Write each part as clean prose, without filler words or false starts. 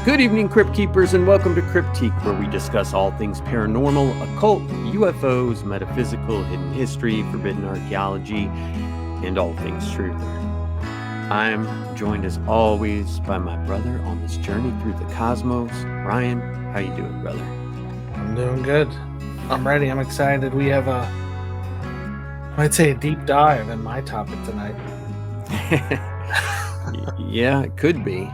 Good evening, Crypt Keepers, and welcome to Cryptique, where we discuss all things paranormal, occult, UFOs, metaphysical, hidden history, forbidden archaeology, and all things truth. I'm joined as always by my brother on this journey through the cosmos. Ryan, how you doing, brother? I'm doing good. I'm ready. I'm excited. We have I'd say a deep dive in my topic tonight. Yeah, it could be.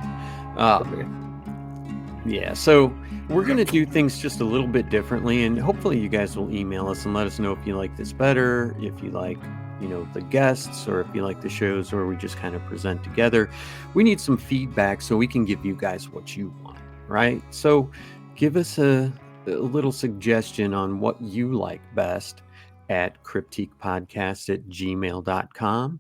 Yeah, so we're going to do things just a little bit differently, and hopefully you guys will email us and let us know if you like this better, if you like, the guests, or if you like the shows where we just kind of present together. We need some feedback so we can give you guys what you want, right? So give us a little suggestion on what you like best at cryptiquepodcast@gmail.com.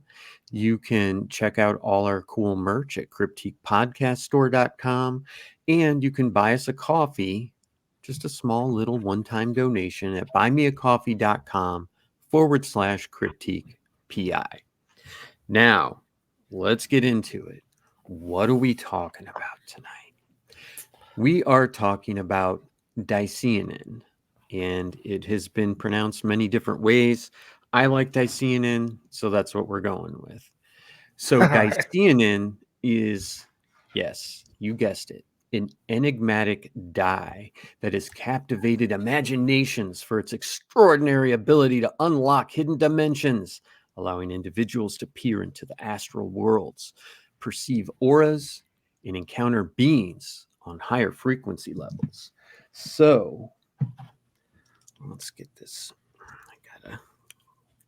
You can check out all our cool merch at cryptiquepodcaststore.com. And you can buy us a coffee, just a small little one-time donation at buymeacoffee.com/cryptiquepi. Now, let's get into it. What are we talking about tonight? We are talking about Dicyanin, and it has been pronounced many different ways. I like Dicyanin, so that's what we're going with. So Dicyanin is, yes, you guessed it, an enigmatic dye that has captivated imaginations for its extraordinary ability to unlock hidden dimensions, allowing individuals to peer into the astral worlds, perceive auras, and encounter beings on higher frequency levels. So, let's get this.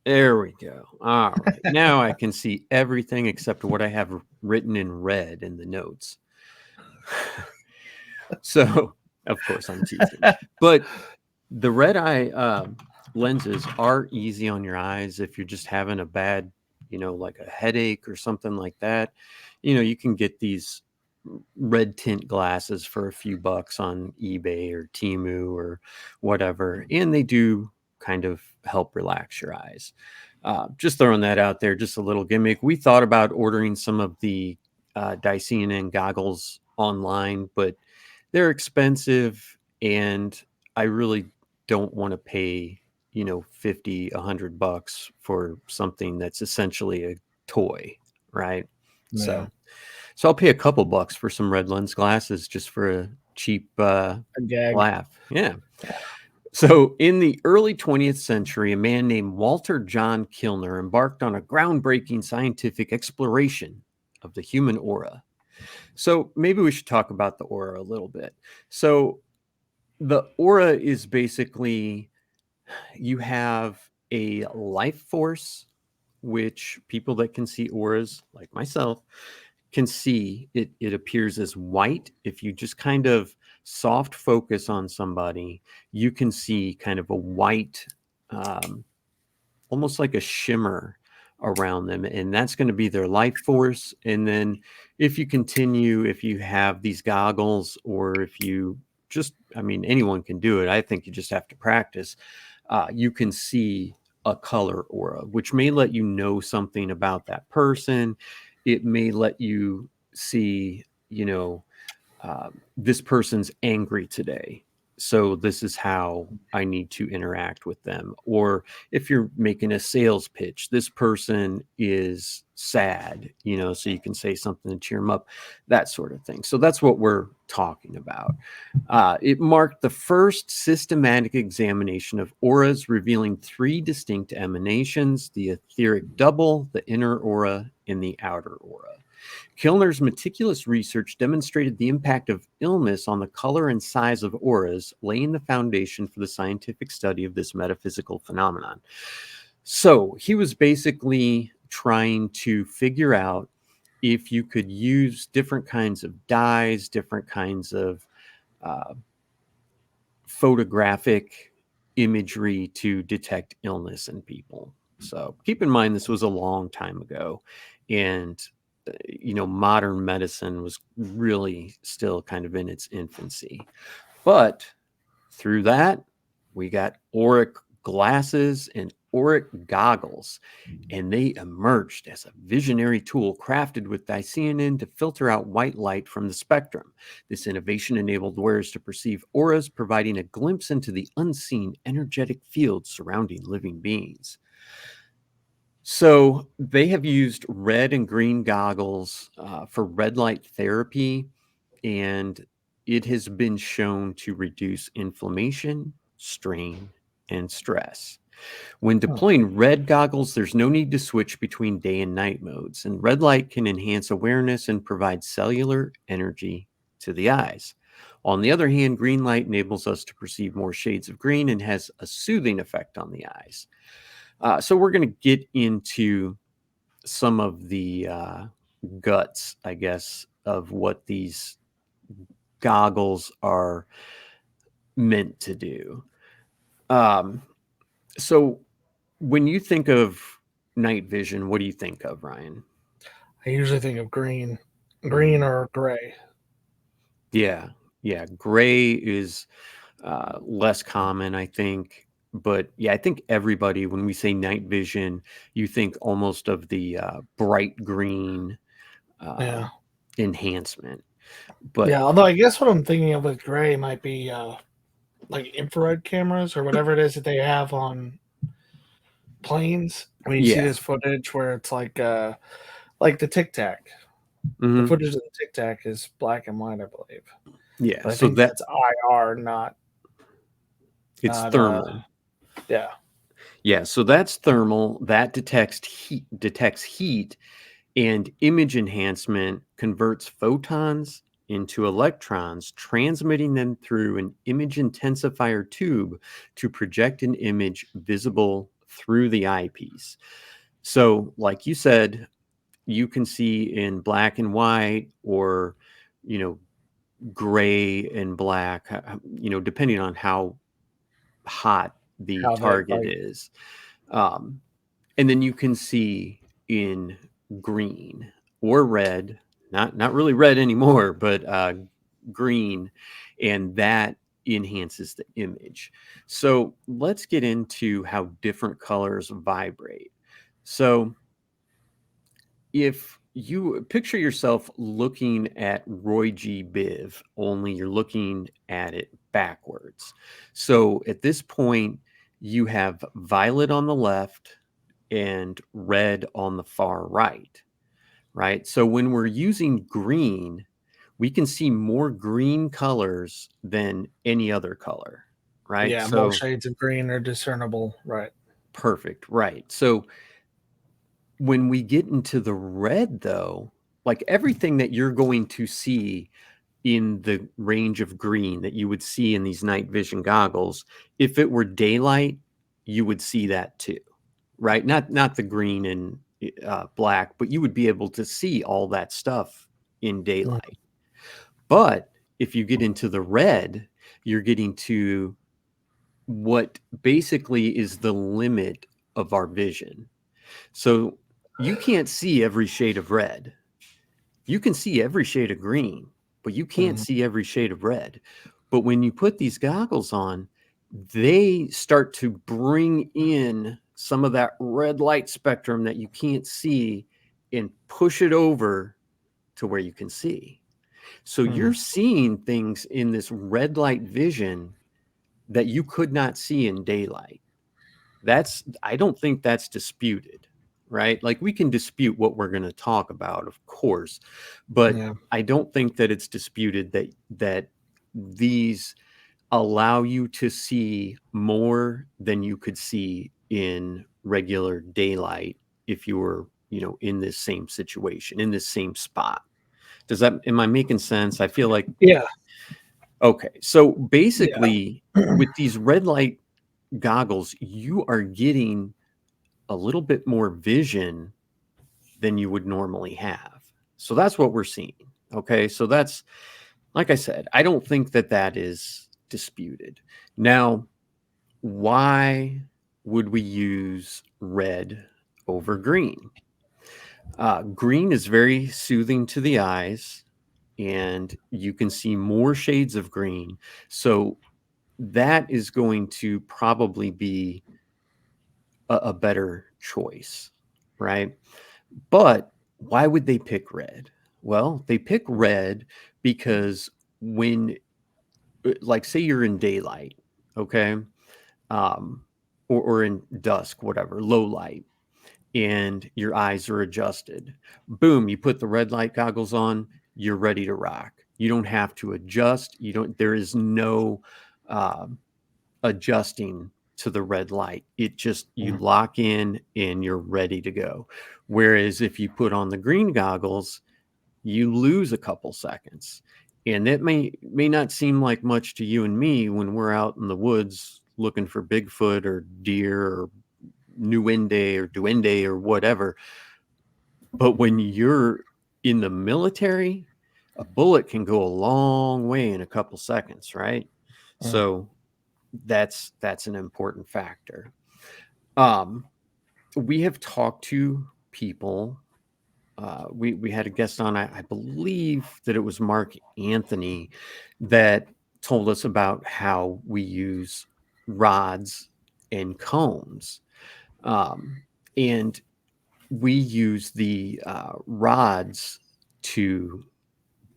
There we go. All right. Now I can see everything except what I have written in red in the notes. So, of course, I'm teasing. But the red eye lenses are easy on your eyes if you're just having a bad, like a headache or something like that. You can get these red tint glasses for a few bucks on eBay or Temu or whatever. And they do kind of help relax your eyes. Just throwing that out there, just a little gimmick. We thought about ordering some of the Dicyanin goggles online, but they're expensive, and I really don't want to pay, $50, $100 for something that's essentially a toy, right? Yeah. So I'll pay a couple bucks for some red lens glasses just for a cheap A gag. laugh. Yeah. So in the early 20th century, a man named Walter John Kilner embarked on a groundbreaking scientific exploration of the human aura. So maybe we should talk about the aura a little bit. So the aura is basically, you have a life force, which people that can see auras, like myself, can see. It appears as white. If you just kind of soft focus on somebody, you can see kind of a white, almost like a shimmer around them, and that's going to be their life force. And then if you continue, if you have these goggles, or if you just, anyone can do it. I think you just have to practice. You can see a color aura, which may let you know something about that person. It may let you see, this person's angry today, so this is how I need to interact with them. Or if you're making a sales pitch, this person is sad, so you can say something to cheer them up, that sort of thing. So that's what we're talking about. It marked the first systematic examination of auras, revealing three distinct emanations: the etheric double, the inner aura, and the outer aura. Kilner's meticulous research demonstrated the impact of illness on the color and size of auras, laying the foundation for the scientific study of this metaphysical phenomenon. So he was basically trying to figure out if you could use different kinds of dyes, different kinds of photographic imagery to detect illness in people. So keep in mind, this was a long time ago, and modern medicine was really still kind of in its infancy. But through that, we got auric glasses and auric goggles, and they emerged as a visionary tool crafted with dicyanin to filter out white light from the spectrum. This innovation enabled wearers to perceive auras, providing a glimpse into the unseen energetic fields surrounding living beings. So they have used red and green goggles for red light therapy, and it has been shown to reduce inflammation, strain, and stress. When deploying red goggles, there's no need to switch between day and night modes, and red light can enhance awareness and provide cellular energy to the eyes. On the other hand, green light enables us to perceive more shades of green and has a soothing effect on the eyes. So we're going to get into some of the guts, I guess, of what these goggles are meant to do. So when you think of night vision, what do you think of, Ryan? I usually think of green Mhm. or gray. Yeah, yeah. Gray is less common, I think. But yeah, I think everybody, when we say night vision, you think almost of the bright green uh, Yeah. enhancement. But Yeah, although I guess what I'm thinking of with gray might be like infrared cameras or whatever it is that they have on planes. I mean, you see yeah, this footage where it's like the Tic Tac. The hmm footage of the Tic Tac is black and white, I believe, yeah. but I So think that that's IR, not it's not thermal. yeah. Yeah, so that's thermal. That detects heat, and image enhancement converts photons into electrons, transmitting them through an image intensifier tube to project an image visible through the eyepiece. So, like you said, you can see in black and white, or, you know, gray and black, depending on how hot the How they target like is. Um, and then you can see in green or red, not really red anymore, but green, and that enhances the image. So let's get into how different colors vibrate. So if you picture yourself looking at Roy G. Biv, only you're looking at it backwards. So at this point, you have violet on the left and red on the far right, right? So when we're using green, we can see more green colors than any other color, right? yeah, more So shades of green are discernible, right? perfect, right? So when we get into the red, though, like everything that you're going to see in the range of green that you would see in these night vision goggles, if it were daylight, you would see that too, right? Not the green and black, but you would be able to see all that stuff in Mm, daylight. But if you get into the red, you're getting to what basically is the limit of our vision. So you can't see every shade of red. You can see every shade of green, but you can't mm, see every shade of red. But when you put these goggles on, they start to bring in some of that red light spectrum that you can't see and push it over to where you can see. So mm, you're seeing things in this red light vision that you could not see in daylight. I don't think that's disputed, right? Like we can dispute what we're going to talk about, of course, but yeah. I don't think that it's disputed that these allow you to see more than you could see in regular daylight if you were, in this same situation, in this same spot. Am I making sense? I feel like, Yeah, okay. So yeah. basically, with these red light goggles, you are getting a little bit more vision than you would normally have. So that's what we're seeing. Okay. So that's, like I said, I don't think that that is disputed. Now, why would we use red over green? Green is very soothing to the eyes, and you can see more shades of green. So that is going to probably be a better choice, right? But why would they pick red? Well, they pick red because when, like, say you're in daylight, okay, um, or in dusk, whatever, low light, and your eyes are adjusted. Boom, you put the red light goggles on, you're ready to rock. You don't have to adjust. You don't, there is no um, adjusting to the red light. It just, you lock in and you're ready to go. Whereas if you put on the green goggles, you lose a couple seconds. And it may not seem like much to you and me when we're out in the woods looking for Bigfoot or deer or Nuende or Duende or whatever. But when you're in the military, a bullet can go a long way in a couple seconds, right? So that's an important factor. We have talked to people. We had a guest on, I believe that it was Mark Anthony, that told us about how we use rods and cones. And we use the rods to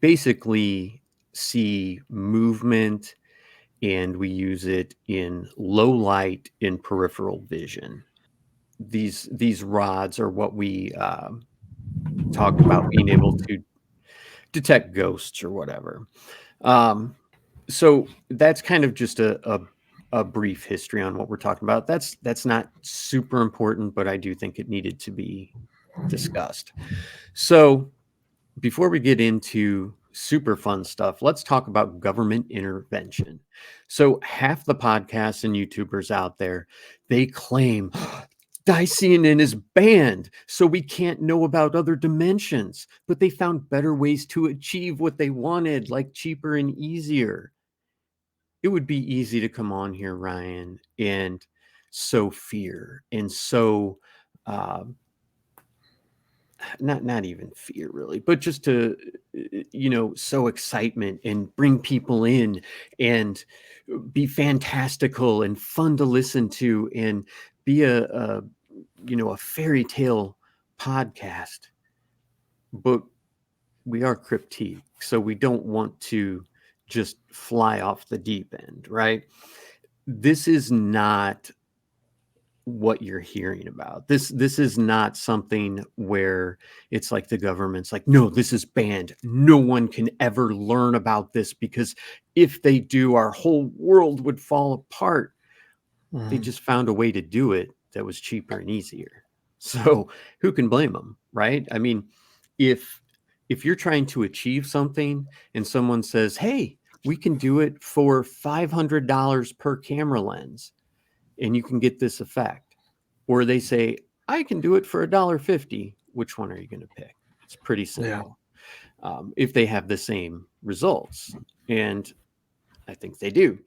basically see movement, and we use it in low light in peripheral vision. These rods are what we talked about being able to detect ghosts or whatever. So that's kind of just a brief history on what we're talking about. That's not super important, but I do think it needed to be discussed. So before we get into super fun stuff, let's talk about government intervention. So half the podcasts and YouTubers out there, they claim Diceanin is banned, so we can't know about other dimensions, but they found better ways to achieve what they wanted, like cheaper and easier. It would be easy to come on here, Ryan, and sow fear and sow uh, not even fear really, but just to sow excitement and bring people in and be fantastical and fun to listen to and be a fairy tale podcast. But we are Cryptique, so we don't want to just fly off the deep end, right? This is not what you're hearing about. This is not something where it's like the government's like, no, this is banned. No one can ever learn about this because if they do, our whole world would fall apart. They just found a way to do it that was cheaper and easier. So who can blame them, right? I mean, if you're trying to achieve something and someone says, hey, we can do it for $500 per camera lens and you can get this effect, or they say I can do it for $1.50, which one are you going to pick? It's pretty simple. If they have the same results, and I think they do.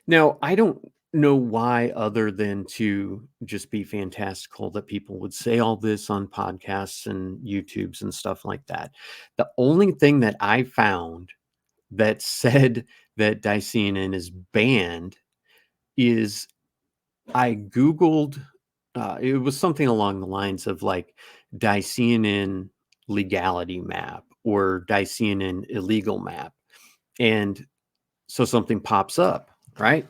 Now, I don't know why, other than to just be fantastical, that people would say all this on podcasts and YouTubes and stuff like that. The only thing that I found that said that Diceanin is banned is I Googled, it was something along the lines of like Diceanin legality map or Diceanin illegal map. And so something pops up, right?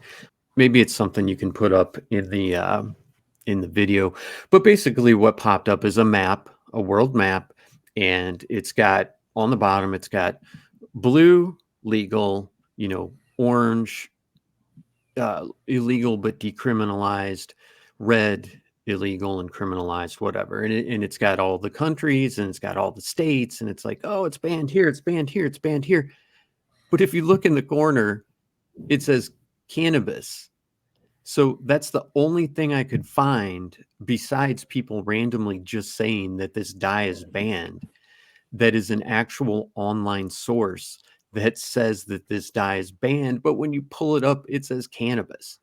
Maybe it's something you can put up in the video. But basically what popped up is a map, a world map, and it's got on the bottom, it's got blue, legal, orange, illegal but decriminalized, red, illegal and criminalized, whatever. And it's got all the countries and it's got all the states, and it's like, oh, it's banned here, it's banned here, it's banned here. But if you look in the corner, it says cannabis. So that's the only thing I could find, besides people randomly just saying that this dye is banned, that is an actual online source that says that this dye is banned. But when you pull it up, it says cannabis.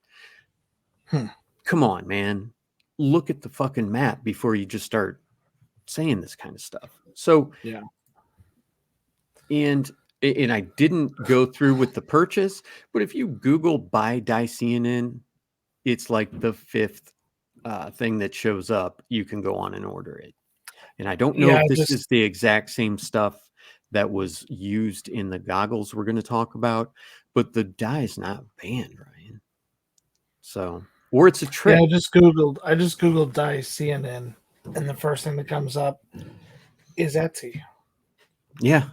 Come on, man. Look at the fucking map before you just start saying this kind of stuff. So, Yeah. And I didn't go through with the purchase, but if you Google buy Diceanin, it's like the fifth thing that shows up, you can go on and order it. And I don't know Yeah, if this just is the exact same stuff that was used in the goggles we're going to talk about, but the dye is not banned, Ryan. So, or it's a yeah, trick. I just googled Dice CNN, and the first thing that comes up is Etsy. Yeah.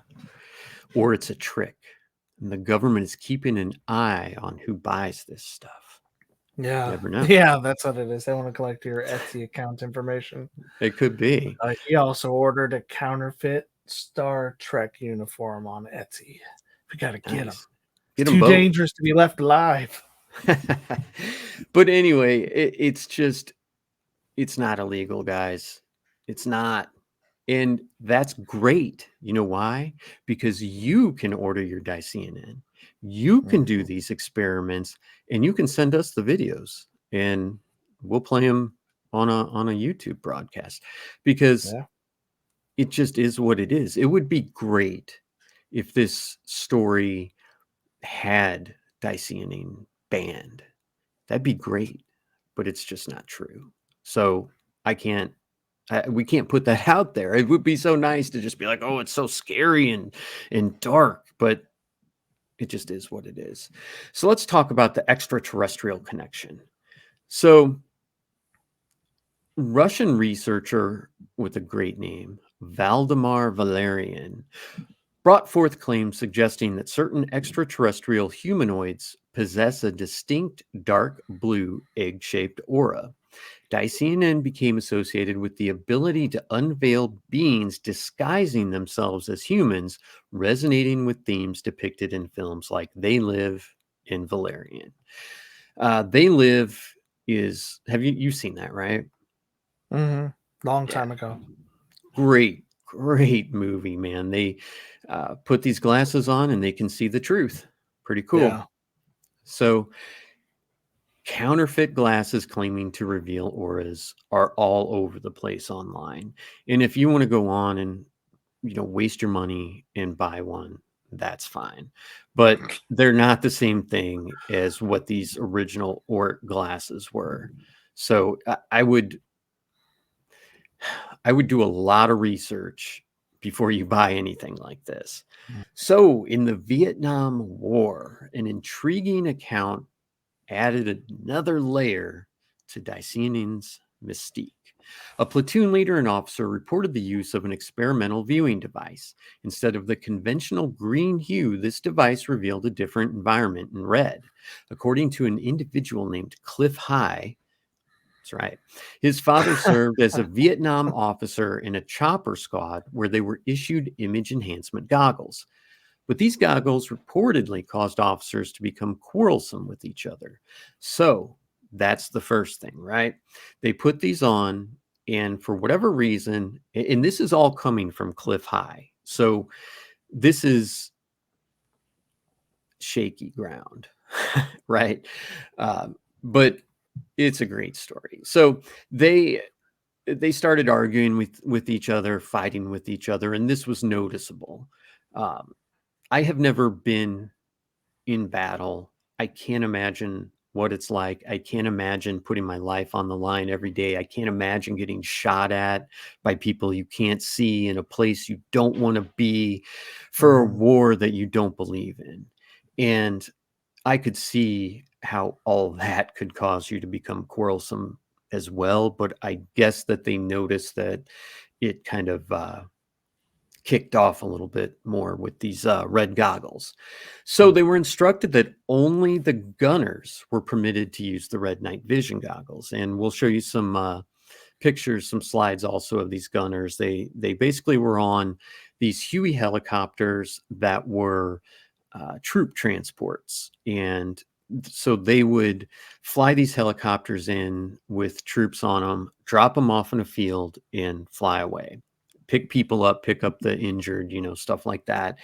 Or it's a trick. And the government is keeping an eye on who buys this stuff. Yeah, Never know. yeah, that's what it is. They want to collect your Etsy account information. It could be. He also ordered a counterfeit Star Trek uniform on Etsy. We gotta get him. Nice. It's Get them too both. dangerous to be left alive. But anyway, it's just, it's not illegal, guys. It's not. And that's great. You know why? Because you can order your Dycean in. You can do Mhm. these experiments and you can send us the videos and we'll play them on a YouTube broadcast because Yeah. it just is what it is. It would be great if this story had Dyceaning banned. That'd be great, but it's just not true. So I can't we can't put that out there. It would be so nice to just be like, oh, it's so scary and dark, but it just is what it is. So let's talk about the extraterrestrial connection. So Russian researcher with a great name, Valdemar Valerian, brought forth claims suggesting that certain extraterrestrial humanoids possess a distinct dark blue egg-shaped aura. Dicenen became associated with the ability to unveil beings disguising themselves as humans, resonating with themes depicted in films like They Live and Valerian. They Live is, have you seen that, right? Long Yeah. time ago. Great movie, man. They put these glasses on and they can see the truth. Pretty cool. Yeah. So counterfeit glasses claiming to reveal auras are all over the place online. And if you want to go on and, waste your money and buy one, that's fine. But they're not the same thing as what these original Ort glasses were. So I would do a lot of research before you buy anything like this. So, in the Vietnam War, an intriguing account added another layer to Dycening's mystique. A platoon leader and officer reported the use of an experimental viewing device. Instead of the conventional green hue, this device revealed a different environment in red. According to an individual named Cliff High, that's right, his father served as a Vietnam officer in a chopper squad where they were issued image enhancement goggles. But these goggles reportedly caused officers to become quarrelsome with each other. So that's the first thing, right? They put these on, and for whatever reason, and this is all coming from Cliff High. So this is shaky ground, right? But it's a great story. So they started arguing with each other, fighting with each other, and this was noticeable. Um, I have never been in battle. I can't imagine what it's like. I can't imagine putting my life on the line every day. I can't imagine getting shot at by people you can't see in a place you don't want to be for a Mhm. war that you don't believe in. And I could see how all that could cause you to become quarrelsome as well. But I guess that they noticed that it kind of kicked off a little bit more with these red goggles. So they were instructed that only the gunners were permitted to use the red night vision goggles. And we'll show you some pictures, some slides also of these gunners. They basically were on these Huey helicopters that were troop transports. And so they would fly these helicopters in with troops on them, drop them off in a field, and fly away. Pick people up, pick up the injured, stuff like that.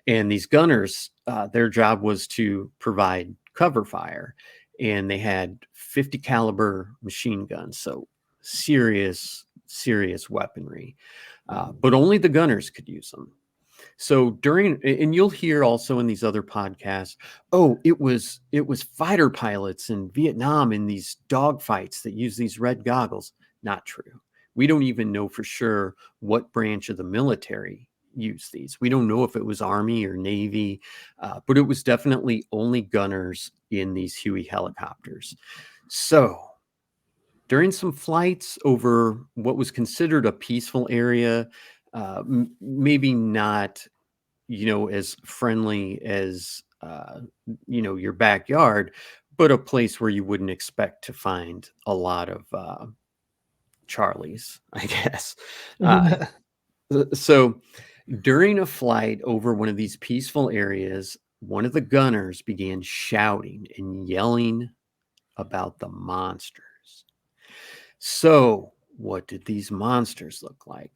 And these gunners, their job was to provide cover fire. And they had 50 caliber machine guns. So serious weaponry. But only the gunners could use them. So during, and you'll hear also in these other podcasts, oh, it was fighter pilots in Vietnam in these dogfights that use these red goggles. Not true. We don't even know for sure what branch of the military used these. We don't know if it was Army or Navy, but it was definitely only gunners in these Huey helicopters. So during some flights over what was considered a peaceful area, maybe not, as friendly as, your backyard, but a place where you wouldn't expect to find a lot of Charlies, I guess. Uh, so during a flight over one of these peaceful areas, one of the gunners began shouting and yelling about the monsters. So, what did these monsters look like?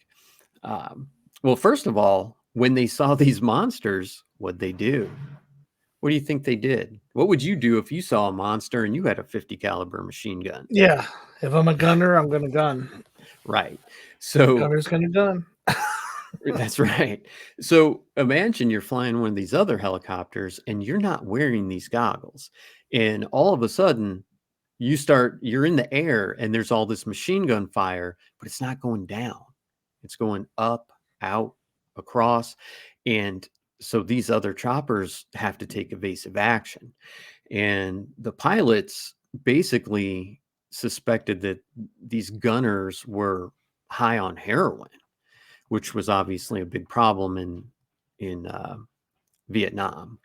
Um, well, first of all, when they saw these monsters, what'd they do? What do you think they did? What would you do if you saw a monster and you had a 50 caliber machine gun? Yeah, if I'm a gunner, I'm gonna gun. Right. So Gunner's gonna gun. that's right. So imagine you're flying one of these other helicopters and you're not wearing these goggles. And all of a sudden, you're in the air and there's all this machine gun fire, but it's not going down. It's going up, out, across. And so these other choppers have to take evasive action. And the pilots basically suspected that these gunners were high on heroin, which was obviously a big problem in Vietnam.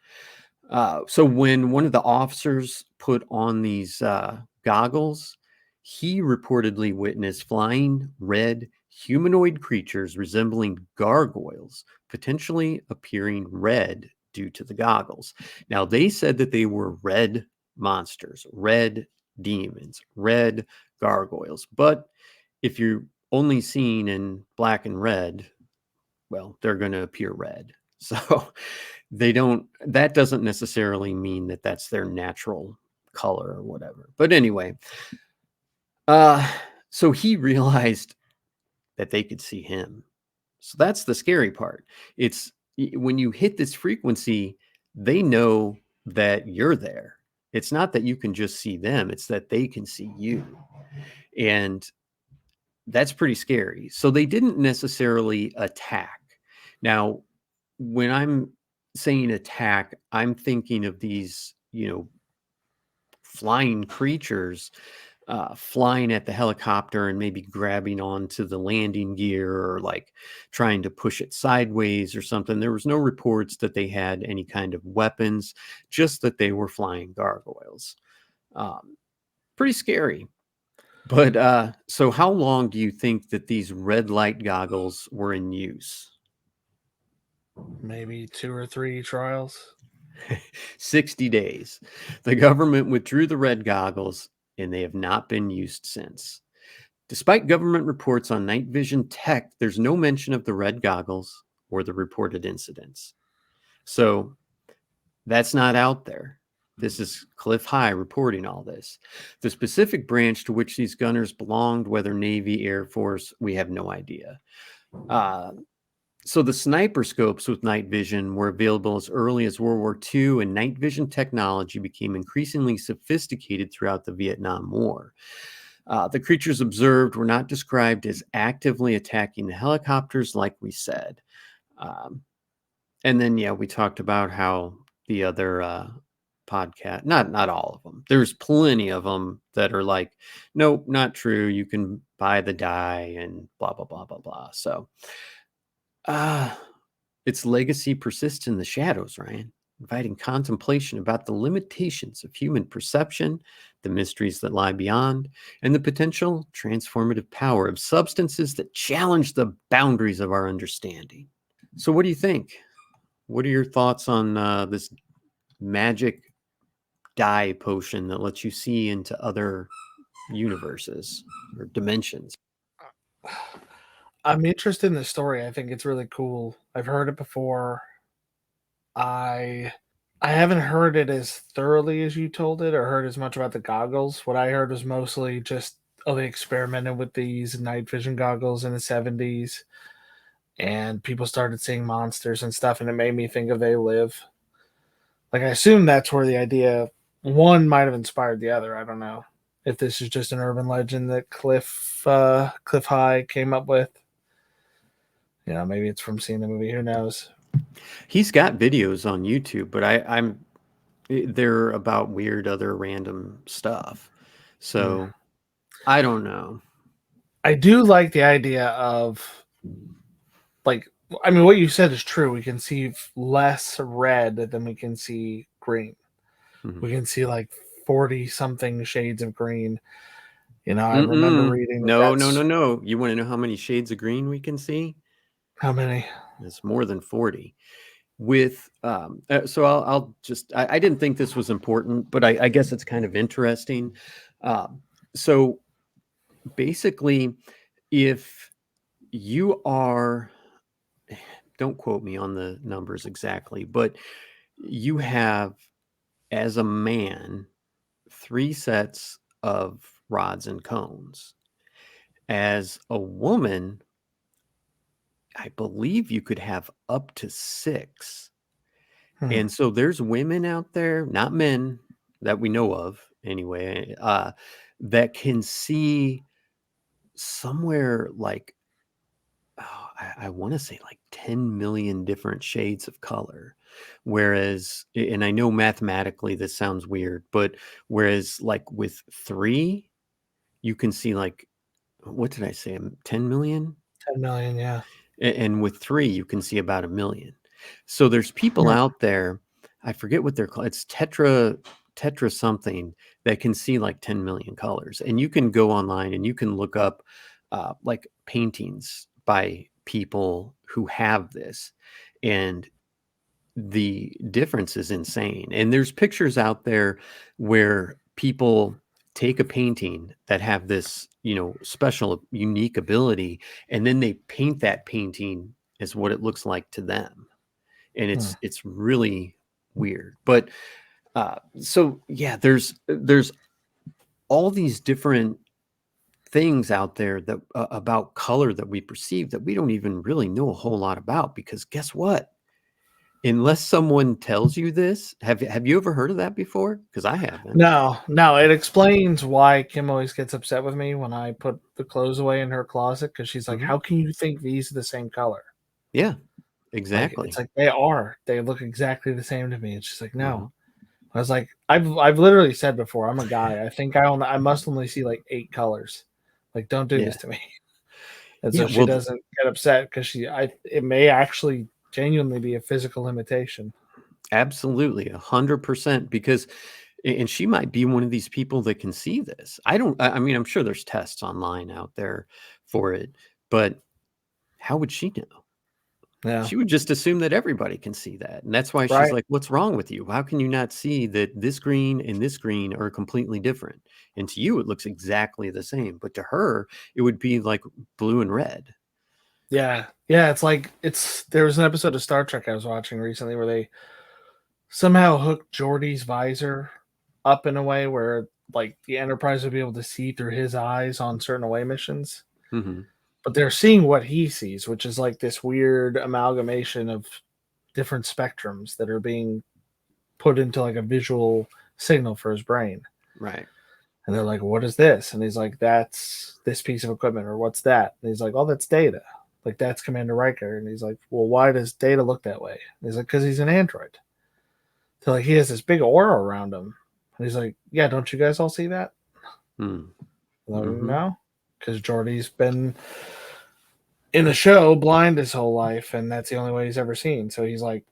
So when one of the officers put on these goggles, he reportedly witnessed flying red humanoid creatures resembling gargoyles, potentially appearing red due to the goggles. Now, they said that they were red monsters, red demons, red gargoyles. But if you're only seen in black and red, well, they're going to appear red. So that doesn't necessarily mean that that's their natural color or whatever. But anyway, uh, so he realized that they could see him. So that's the scary part. It's when you hit this frequency, they know that you're there. It's not that you can just see them, it's that they can see you. And that's pretty scary. So they didn't necessarily attack. Now, when I'm saying attack, I'm thinking of these, flying creatures flying at the helicopter and maybe grabbing onto the landing gear or like trying to push it sideways or something. There was no reports that they had any kind of weapons, just that they were flying gargoyles. Pretty scary. But so how long do you think that these red light goggles were in use? Maybe 2 or 3 trials. 60 days. The government withdrew the red goggles and they have not been used since. Despite government reports on night vision tech, there's no mention of the red goggles or the reported incidents. So that's not out there. This is Cliff High reporting all this. The specific branch to which these gunners belonged, whether Navy, Air Force, we have no idea. So the sniper scopes with night vision were available as early as World War II, and night vision technology became increasingly sophisticated throughout the Vietnam War. The creatures observed were not described as actively attacking the helicopters, like we said. And then, yeah, we talked about how the other podcast, not all of them. There's plenty of them that are like, nope, not true. You can buy the dye and blah, blah, blah, blah, blah. So, its legacy persists in the shadows, Ryan, inviting contemplation about the limitations of human perception, the mysteries that lie beyond, and the potential transformative power of substances that challenge the boundaries of our understanding. So, what do you think? What are your thoughts on this magic dye potion that lets you see into other universes or dimensions? I'm interested in the story. I think it's really cool. I've heard it before. I I haven't heard it as thoroughly as you told it or heard as much about the goggles. What I heard was mostly just, oh, they experimented with these night vision goggles in the 70s. and people started seeing monsters and stuff, and it made me think of They Live. Like, I assume that's where the idea one might have inspired the other. I don't know if this is just an urban legend that Cliff High came up with. You know, maybe it's from seeing the movie. Who knows? He's got videos on YouTube, but they're about weird other random stuff. Hmm. So I don't know. I do like the idea of, like, I mean, what you said is true. We can see less red than we can see green. Mhm. We can see like 40 something shades of green. You know, I remember Mm-mm. reading that No, no, no, that's no. You want to know how many shades of green we can see? how many? It's more than 40. With so I'll just I didn't think this was important, but I guess it's kind of interesting. Um, so basically, if you are, don't quote me on the numbers exactly, but you have, as a man, 3 sets of rods and cones. As a woman, I believe you could have up to 6. Hmm. And so there's women out there, not men that we know of anyway, that can see somewhere like, oh, I want to say like 10 million different shades of color. Whereas, and I know mathematically this sounds weird, but whereas like with 3, you can see like, what did I say? 10 million? 10 million, yeah. And with 3, you can see about 1 million. So there's people Hmm. out there, I forget what they're called. It's tetra something, that can see like 10 million colors. And you can go online and you can look up like paintings by people who have this. And the difference is insane. And there's pictures out there where people take a painting that have this, special, unique ability, and then they paint that painting as what it looks like to them. And Hmm. it's really weird. But so yeah, there's all these different things out there that about color that we perceive that we don't even really know a whole lot about, because guess what? Unless someone tells you this, have you ever heard of that before? Because I haven't. No, no, it explains why Kim always gets upset with me when I put the clothes away in her closet, because she's like, Mhm. how can you think these are the same color? Yeah, Like, it's exactly. like they are. They look exactly the same to me. And she's like, Mhm. no. I was like, I've literally said before, I'm a guy. I think I must only see like 8 colors. Like, don't do Yeah. this to me. And Yeah, so she well, doesn't get upset because it may actually genuinely be a physical limitation. absolutely, 100%, because and she might be one of these people that can see this. I mean, I'm sure there's tests online out there for it, but how would she know? Yeah. She would just assume that everybody can see that, and that's why she's Right. like, "What's wrong with you? How can you not see that this green and this green are completely different? And to you, it looks exactly the same, but to her, it would be like blue and red." Yeah. Yeah. It's like there was an episode of Star Trek I was watching recently where they somehow hooked Geordi's visor up in a way where like the Enterprise would be able to see through his eyes on certain away missions. Mhm. But they're seeing what he sees, which is like this weird amalgamation of different spectrums that are being put into like a visual signal for his brain. Right. And they're like, what is this? And he's like, that's this piece of equipment, or what's that? And he's like, oh, that's Data. Like, that's Commander Riker. And he's like, well, why does Data look that way? And he's like, because he's an android. So, like, he has this big aura around him. And he's like, yeah, don't you guys all see that? Mm. Like, Mhm. no, because Jordy's been in the show blind his whole life, and that's the only way he's ever seen. So he's like,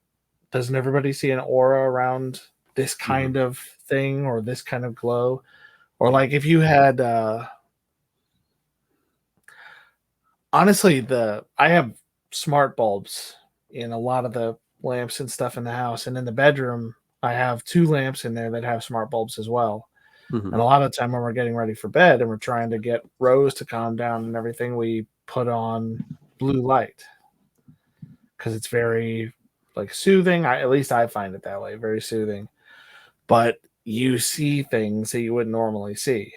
doesn't everybody see an aura around this Mhm. kind of thing or this kind of glow? Or Yeah. like if you had honestly, the I have smart bulbs in a lot of the lamps and stuff in the house, and in the bedroom, I have 2 lamps in there that have smart bulbs as well. And Mhm. a lot of the time when we're getting ready for bed and we're trying to get Rose to calm down and everything, we put on blue light because it's very like soothing. At least I find it that way, very soothing. But you see things that you wouldn't normally see.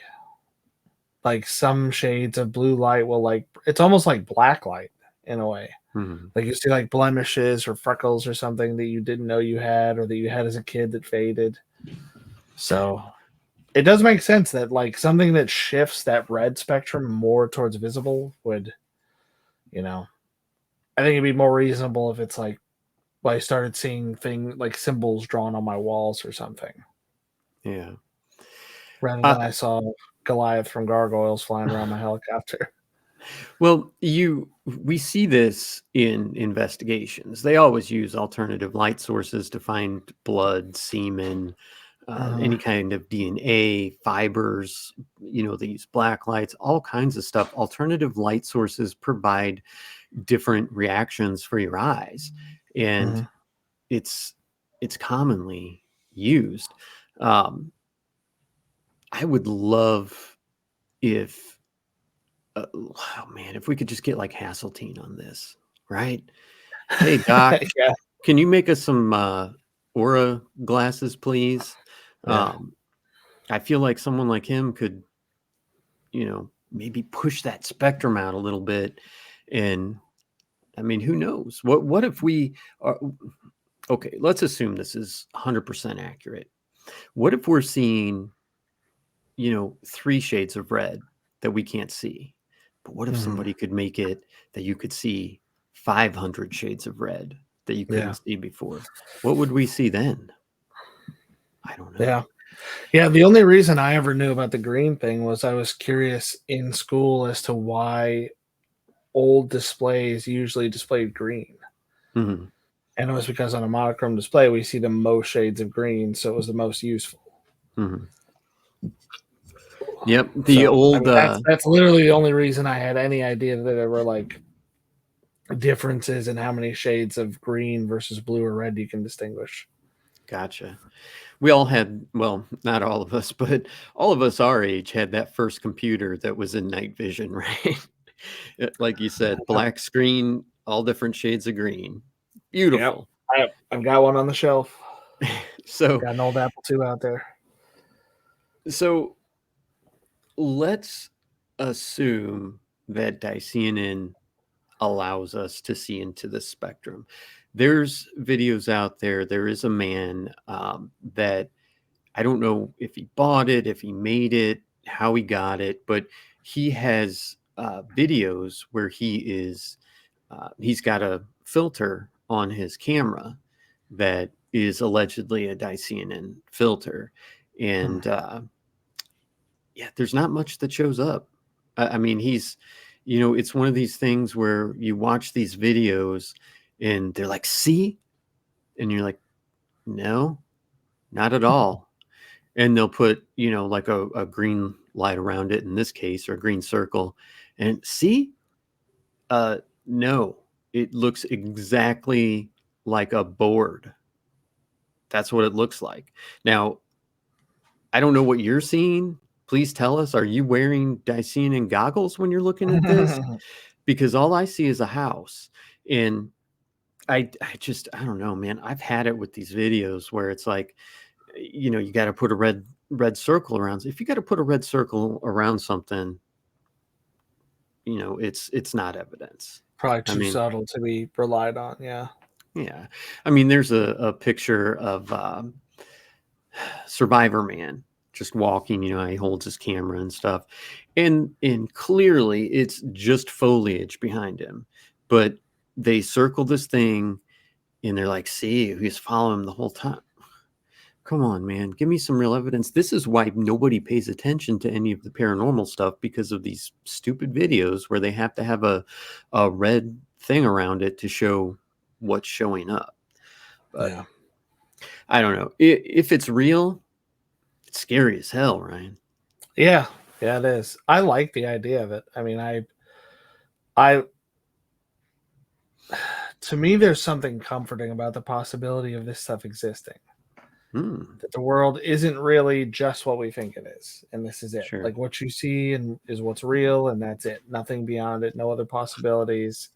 Like some shades of blue light will, like, it's almost like black light. in a way. Mhm. Like you see like blemishes or freckles or something that you didn't know you had or that you had as a kid that faded. So it does make sense that like something that shifts that red spectrum more towards visible would, you know, I think it'd be more reasonable if it's like, well, I started seeing thing like symbols drawn on my walls or something, Yeah. rather Uh, than I saw Goliath from Gargoyles flying around my helicopter. well, we see this in investigations. They always use alternative light sources to find blood, semen, Uh, any kind of DNA, fibers, they use black lights, all kinds of stuff. Alternative light sources provide different reactions for your eyes. And mhm. it's commonly used. Um, I would love if, oh man, if we could just get like Hasseltine on this, right? Hey, Doc, Yeah, can you make us some Aura glasses, please? yeah. I feel like someone like him could, maybe push that spectrum out a little bit. And I mean, who knows? What if we are okay? Let's assume this is 100% accurate. What if we're seeing, 3 shades of red that we can't see? But what if Mhm. somebody could make it that you could see 500 shades of red that you Yeah, couldn't see before? What would we see then? I don't know. yeah. Yeah, the only reason I ever knew about the green thing was I was curious in school as to why old displays usually displayed green. Mhm, And it was because on a monochrome display, we see the most shades of green, so it was the most useful. mhm. Yep, the So, I old, mean, that's literally the only reason I had any idea that there were like differences in how many shades of green versus blue or red you can distinguish. gotcha. We all had, well, not all of us, but all of us our age had that first computer that was in night vision, right? Like you said, black screen, all different shades of green. Yep. Beautiful. I've got one on the shelf. So, Got an old Apple II out there. so let's assume that Dicyanin allows us to see into the spectrum. There's videos out there. There is a man that I don't know if he bought it, if he made it, how he got it, but he has videos where he's got a filter on his camera that is allegedly a Dicyanin filter. Hmm. And yeah, there's not much that shows up. I mean, it's one of these things where you watch these videos and they're like, see? And you're like, no, not at all. And they'll put, like a green light around it in this case, or a green circle. And see, uh, no, it looks exactly like a board. That's what it looks like. Now, I don't know what you're seeing. Please tell us. Are you wearing Dicyanin goggles when you're looking at this? Because all I see is a house. And I don't know, man. I've had it with these videos where it's like, you got to put a red circle around. If you got to put a red circle around something, it's not evidence. Probably I too mean, subtle to be relied on. Yeah. yeah. I mean, there's a picture of Survivor Man just walking. He holds his camera and stuff, and clearly it's just foliage behind him, but they circle this thing and they're like, see, he's following him the whole time. Come on, man. Give me some real evidence. This is why nobody pays attention to any of the paranormal stuff, because of these stupid videos where they have to have a red thing around it to show what's showing up. But Yeah. I don't know. If it's real, it's scary as hell, Ryan. Yeah. Yeah, it is. I like the idea of it. I mean, I, to me, there's something comforting about the possibility of this stuff existing. Hmm. That the world isn't really just what we think it is, and this is it. Sure. Like what you see and is what's real, and that's it. Nothing beyond it. No other possibilities.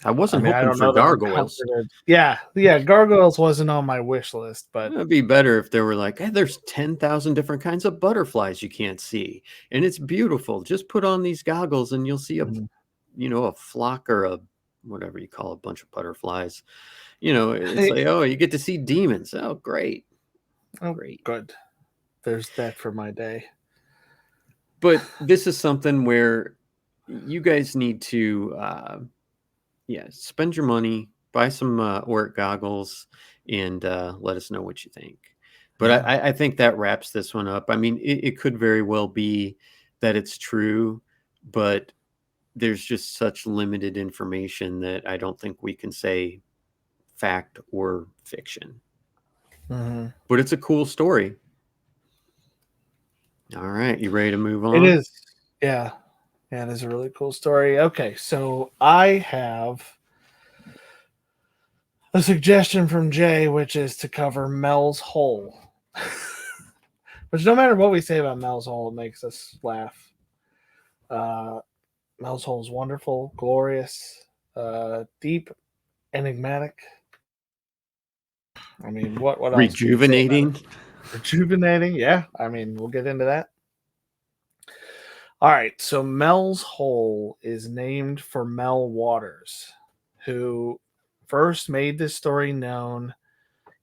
I I wasn't mean, I hoping don't for know that I'm gargoyles. comforted. Yeah, yeah. Gargoyles wasn't on my wish list, but It'd be better if there were like, hey, there's 10,000 different kinds of butterflies you can't see, and it's beautiful. Just put on these goggles and you'll see a mm, flock or a whatever you call a bunch of butterflies. It's like, oh, you get to see demons. Oh, great, Oh, great. good. There's that for my day. But this is something where you guys need to, yeah, spend your money, buy some Orc goggles, and let us know what you think. But Yeah. I think that wraps this one up. I mean, it could very well be that it's true, but there's just such limited information that I don't think we can say fact or fiction. Mm-hmm. But it's a cool story. All right, you ready to move It on? is. Yeah. Yeah, it is a really cool story. Okay, so I have a suggestion from Jay, which is to cover Mel's Hole. Which, no matter what we say about Mel's Hole, it makes us laugh. Uh, Mel's Hole is wonderful, glorious, deep, enigmatic. I mean, what else can you say about Rejuvenating. it? Rejuvenating, yeah. I mean, we'll get into that. All right, so Mel's Hole is named for Mel Waters, who first made this story known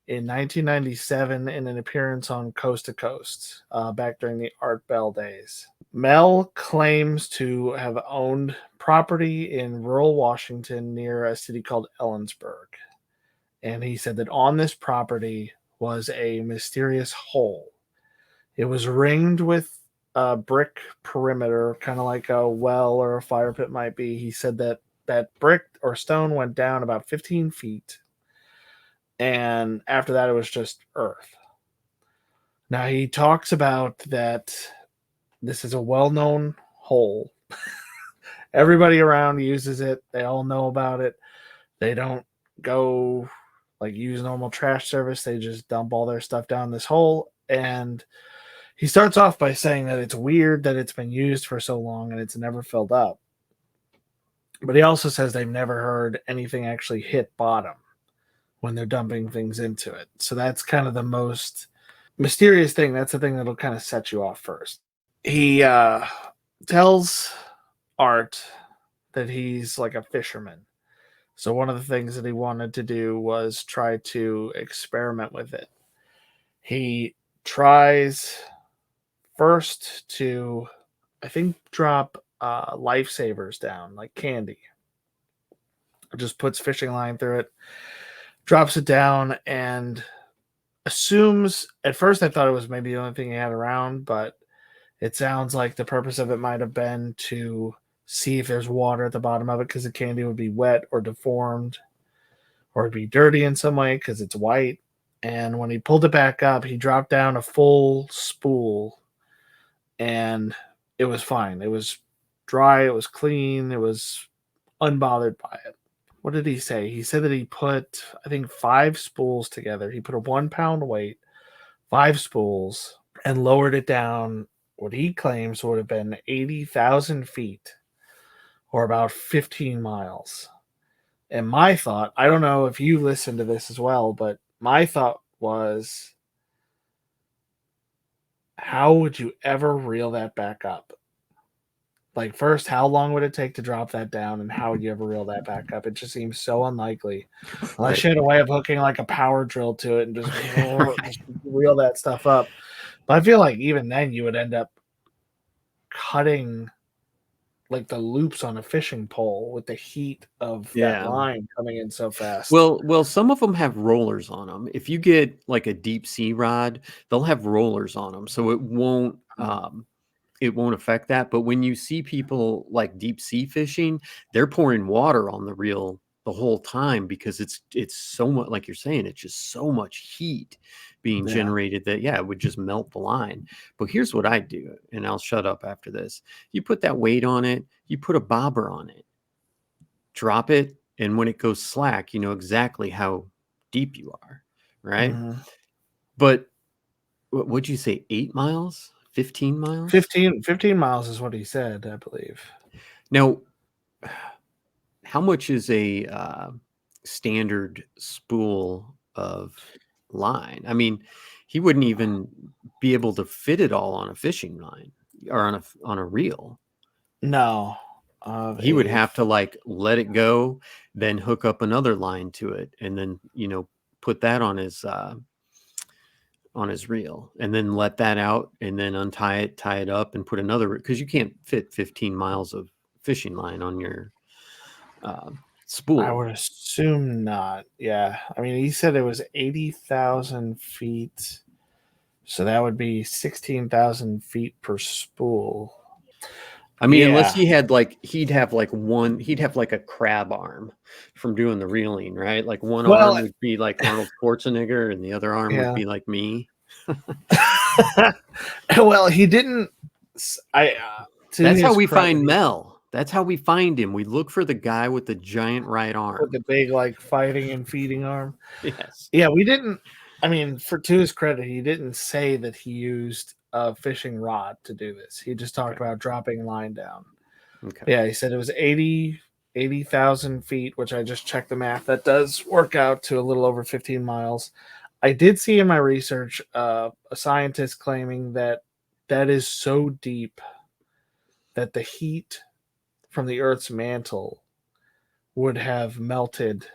in 1997 in an appearance on Coast to Coast back during the Art Bell days. Mel claims to have owned property in rural Washington near a city called Ellensburg. And he said that on this property was a mysterious hole. It was ringed with a brick perimeter, kind of like a well or a fire pit might be. He said that that brick or stone went down about 15 feet. And after that, it was just earth. Now, he talks about that this is a well known hole. Everybody around uses it, they all know about it. They don't go like use normal trash service, they just dump all their stuff down this hole. And he starts off by saying that it's weird that it's been used for so long and it's never filled up. But he also says they've never heard anything actually hit bottom when they're dumping things into it. So that's kind of the most mysterious thing. That's the thing that'll kind of set you off first. He tells Art that he's like a fisherman. So one of the things that he wanted to do was try to experiment with it. He tries first to, I think, drop lifesavers down, like candy. Just puts fishing line through it, drops it down, and assumes. At first, I thought it was maybe the only thing he had around, but it sounds like the purpose of it might have been to see if there's water at the bottom of it because the candy would be wet or deformed or it'd be dirty in some way because it's white. And when he pulled it back up, he dropped down a full spool and it was fine. It was dry, it was clean, it was unbothered by it. What did he say? He said that he put, I think, 5 spools together. He put a 1 pound weight, 5 spools, and lowered it down what he claims would have been 80,000 feet or about 15 miles. And my thought, I don't know if you listened to this as well, but my thought was, how would you ever reel that back up? Like, first, how long would it take to drop that down, and how would you ever reel that back up? It just seems so unlikely, unless Right. you had a way of hooking like a power drill to it and just, Right. just reel that stuff up. But I feel like even then you would end up cutting like the loops on a fishing pole with the heat of that Yeah. line coming in so fast. Well, some of them have rollers on them. If you get like a deep sea rod, they'll have rollers on them, so it won't affect that. But when you see people like deep sea fishing, they're pouring water on the reel the whole time because it's so much, like you're saying, it's just so much heat being Yeah. generated that yeah, it would just melt the line. But here's what I do, and I'll shut up after this. You put that weight on it, you put a bobber on it, drop it, and when it goes slack, you know exactly how deep you are, right? Mm-hmm. But what'd you say, 8 miles, 15 miles? 15 miles is what he said, I believe. Now, how much is a standard spool of line? I mean, he wouldn't even be able to fit it all on a fishing line or on a reel. No. of He would a have to like let it go, then hook up another line to it, and then put that on his reel, and then let that out, and then untie it, tie it up, and put another, because you can't fit 15 miles of fishing line on your I spool. would assume not. Yeah. I mean, he said it was 80,000 feet. So that would be 16,000 feet per spool. I mean, unless Yeah. he'd have like a crab arm from doing the reeling, right? Like one Well, arm would be like Arnold Schwarzenegger, and the other arm would yeah. be like me. Well, he didn't. I to That's how his we credit, find Mel. That's how we find him. We look for the guy with the giant right with the arm. big like fighting and feeding arm. Yes. Yeah, we didn't. I mean, to his credit, he didn't say that he used a fishing rod to do this. He just talked Okay. about dropping line down. Okay. Yeah, he said it was 80,000 feet, which I just checked the math. That does work out to a little over 15 miles. I did see in my research a scientist claiming that that is so deep that the heat from the Earth's mantle would have melted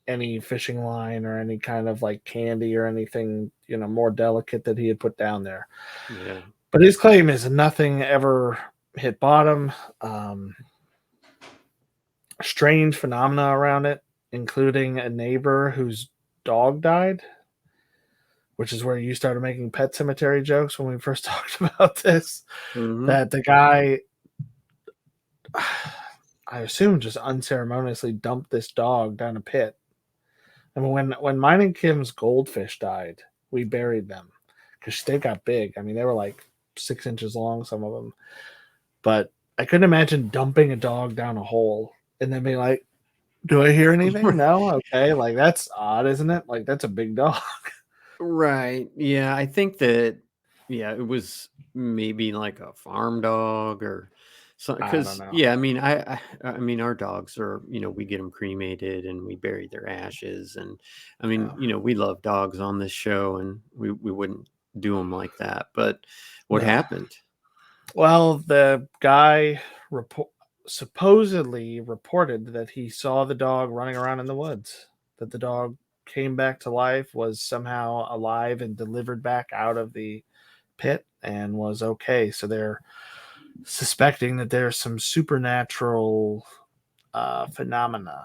any fishing line or any kind of like candy or anything, more delicate that he had put down there. Yeah. But his claim is nothing ever hit bottom. Um, Strange phenomena around it, including a neighbor whose dog died, which is where you started making pet cemetery jokes when we first talked about this. Mm-hmm. That the guy, I assume, just unceremoniously dumped this dog down a pit. And when mine and Kim's goldfish died, we buried them because they got big. I mean, they were like 6 inches long, some of them. But I couldn't imagine dumping a dog down a hole and then being like, "Do I hear anything? No, okay." Like that's odd, isn't it? Like that's a big dog. Right. Yeah, I think that, yeah, it was maybe like a farm dog or something. I don't Because know. yeah, I mean, I mean, our dogs are, we get them cremated and we bury their ashes, and I mean, Yeah. we love dogs on this show, and we wouldn't do them like that. But what No. happened? Well, the guy supposedly reported that he saw the dog running around in the woods. That the dog came back to life, was somehow alive and delivered back out of the pit and was okay. So they're suspecting that there's some supernatural phenomena.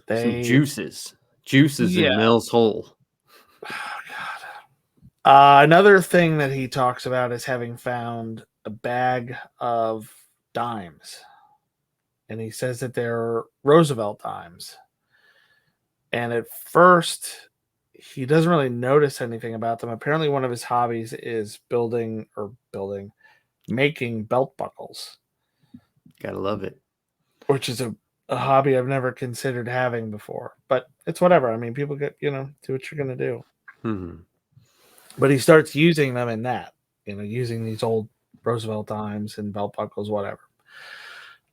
Some They, juices in yeah. Mel's hole. Oh, God. Another thing that he talks about is having found a bag of dimes, and he says that they're Roosevelt dimes. And at first, he doesn't really notice anything about them. Apparently, one of his hobbies is making belt buckles, Gotta love it. which is a hobby I've never considered having before. But it's whatever. I mean, people get, do what you're going to do. Hmm. But he starts using them in that, using these old Roosevelt dimes and belt buckles, whatever.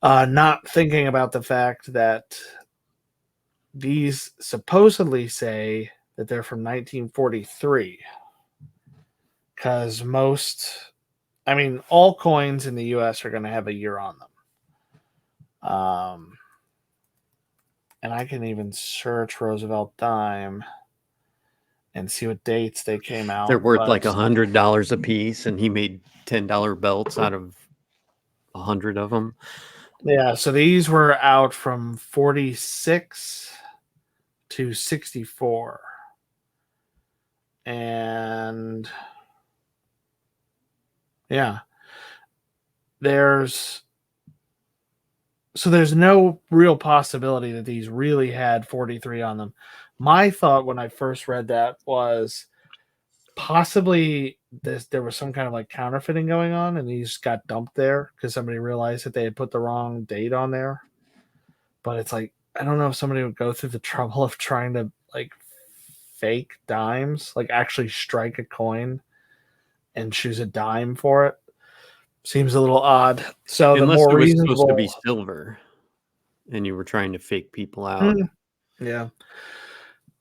Not thinking about the fact that these supposedly say that they're from 1943, because all coins in the U.S. are going to have a year on them. And I can even search Roosevelt dime and see what dates they came They're out. worth But like $100 a piece, and he made $10 belts out of 100 of them. yeah, so these were out from 46 to 64. And yeah, there's there's no real possibility that these really had 43 on them. My thought when I first read that was possibly there was some kind of like counterfeiting going on and these got dumped there because somebody realized that they had put the wrong date on there. But it's like I don't know if somebody would go through the trouble of trying to like fake dimes, like actually strike a coin and choose a dime for it. Seems a little odd. So the Unless more it was supposed to be reasonable, silver and you were trying to fake people out. hmm, yeah.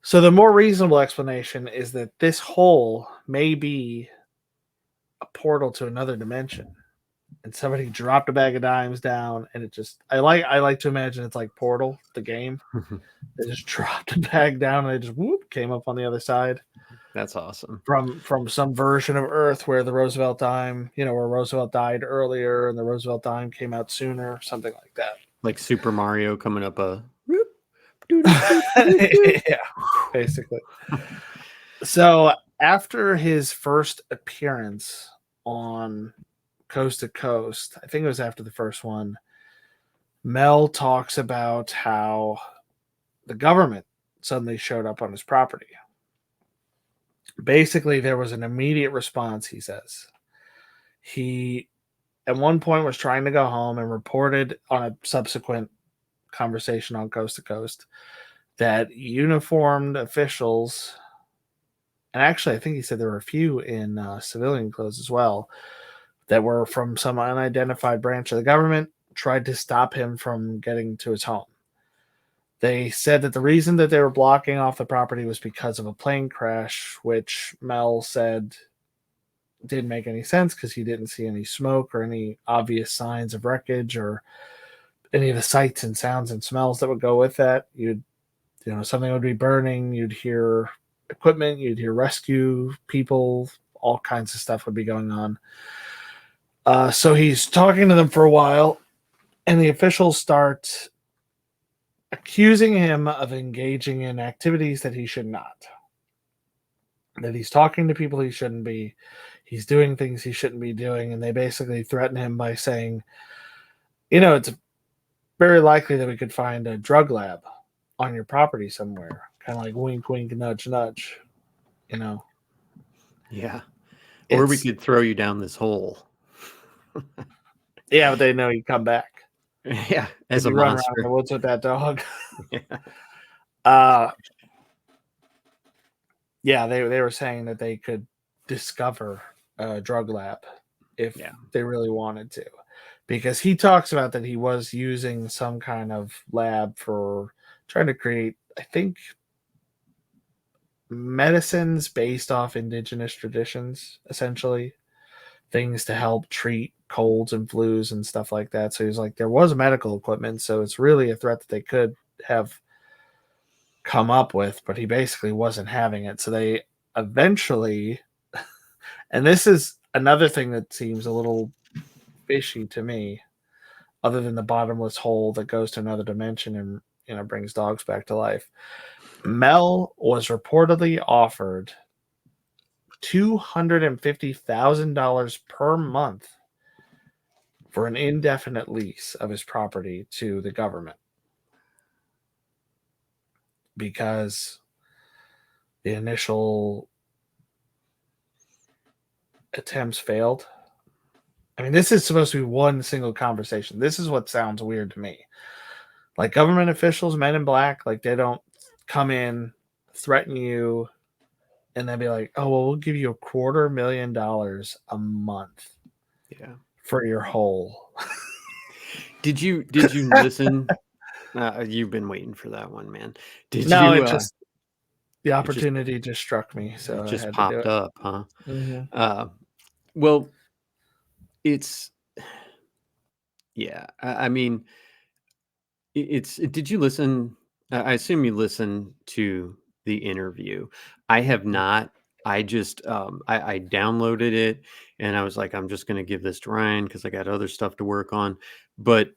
So the more reasonable explanation is that this hole may be a portal to another dimension, and somebody dropped a bag of dimes down, and it just I like to imagine it's like Portal, the game. They just dropped a bag down and they just whoop came up on the other side. That's awesome. From some version of Earth where the Roosevelt dime, where Roosevelt died earlier and the Roosevelt dime came out sooner, something like that. Like Super Mario coming up a yeah, basically. So after his first appearance on Coast to Coast, I think it was after the first one, Mel talks about how the government suddenly showed up on his property. Basically, there was an immediate response, he says. He, at one point, was trying to go home and reported on a subsequent conversation on Coast to Coast that uniformed officials, and actually, I think he said there were a few in civilian clothes as well, that were from some unidentified branch of the government, tried to stop him from getting to his home. They said that the reason that they were blocking off the property was because of a plane crash, which Mel said didn't make any sense because he didn't see any smoke or any obvious signs of wreckage or any of the sights and sounds and smells that would go with that. Something would be burning, you'd hear equipment, you'd hear rescue people, all kinds of stuff would be going on. So he's talking to them for a while, and the officials start accusing him of engaging in activities that he should not. That he's talking to people he shouldn't be. He's doing things he shouldn't be doing. And they basically threaten him by saying, it's very likely that we could find a drug lab on your property somewhere. Kind of like wink, wink, nudge, nudge. Yeah. Or we could throw you down this hole. Yeah, but they know you come back. Yeah, as a run monster. around the woods with that dog. Yeah. Yeah, they were saying that they could discover a drug lab if they really wanted to. Because he talks about that he was using some kind of lab for trying to create, I think, medicines based off indigenous traditions, essentially. Things to help treat colds and flus and stuff like that. So he's like, there was medical equipment, so it's really a threat that they could have come up with, but he basically wasn't having it. So they eventually, and this is another thing that seems a little fishy to me, other than the bottomless hole that goes to another dimension and brings dogs back to life. Mel was reportedly offered $250,000 per month for an indefinite lease of his property to the government because the initial attempts failed. I mean, this is supposed to be one single conversation. This is what sounds weird to me. Like government officials, men in black, like they don't come in, threaten you, and then be like, oh, well, we'll give you $250,000 a month. Yeah. For your hole. Did you listen? You've been waiting for that one, man. It just the opportunity just struck me, so it just I had popped to do it. up, huh? Mm-hmm. Well, it's I mean, it's. Did you listen? I assume you listened to the interview. I have not. I just I downloaded it and I was like, I'm just going to give this to Ryan because I got other stuff to work on. But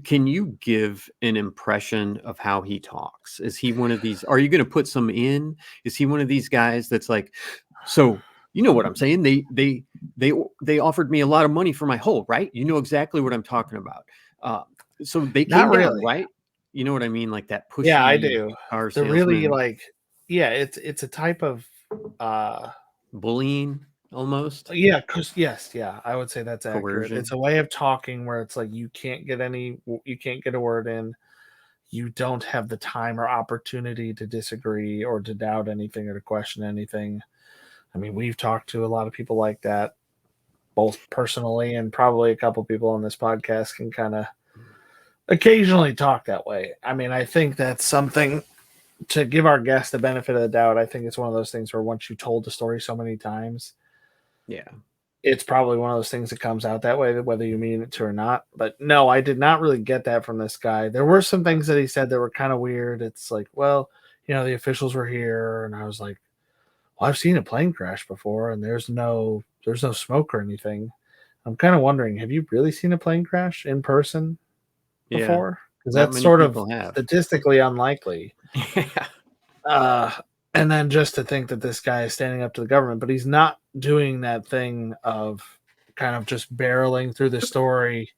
can you give an impression of how he talks? Is he one of these? Are you going to put some in? Is he one of these guys that's like, so you know what I'm saying? They offered me a lot of money for my hole, right? You know exactly what I'm talking about. So they came down, right? You know what I mean? Like that pushy. Yeah, I do. Car They're really like, it's a type of bullying almost. Yeah, I would say that's accurate. Coercion. It's a way of talking where it's like you can't get a word in. You don't have the time or opportunity to disagree or to doubt anything or to question anything. I mean, we've talked to a lot of people like that, both personally and probably a couple people on this podcast can kind of occasionally talk that way. I mean, I think that's something to give our guest the benefit of the doubt. I think it's one of those things where once you told the story so many times, yeah, it's probably one of those things that comes out that way, whether you mean it to or not. But no, I did not really get that from this guy. There were some things that he said that were kind of weird. It's like, well, the officials were here, and I was like, well, I've seen a plane crash before, and there's no smoke or anything. I'm kind of wondering, have you really seen a plane crash in person Yeah, before? Because not that's many sort of people have. statistically unlikely. Yeah, Uh, and then just to think that this guy is standing up to the government, but he's not doing that thing of kind of just barreling through the story.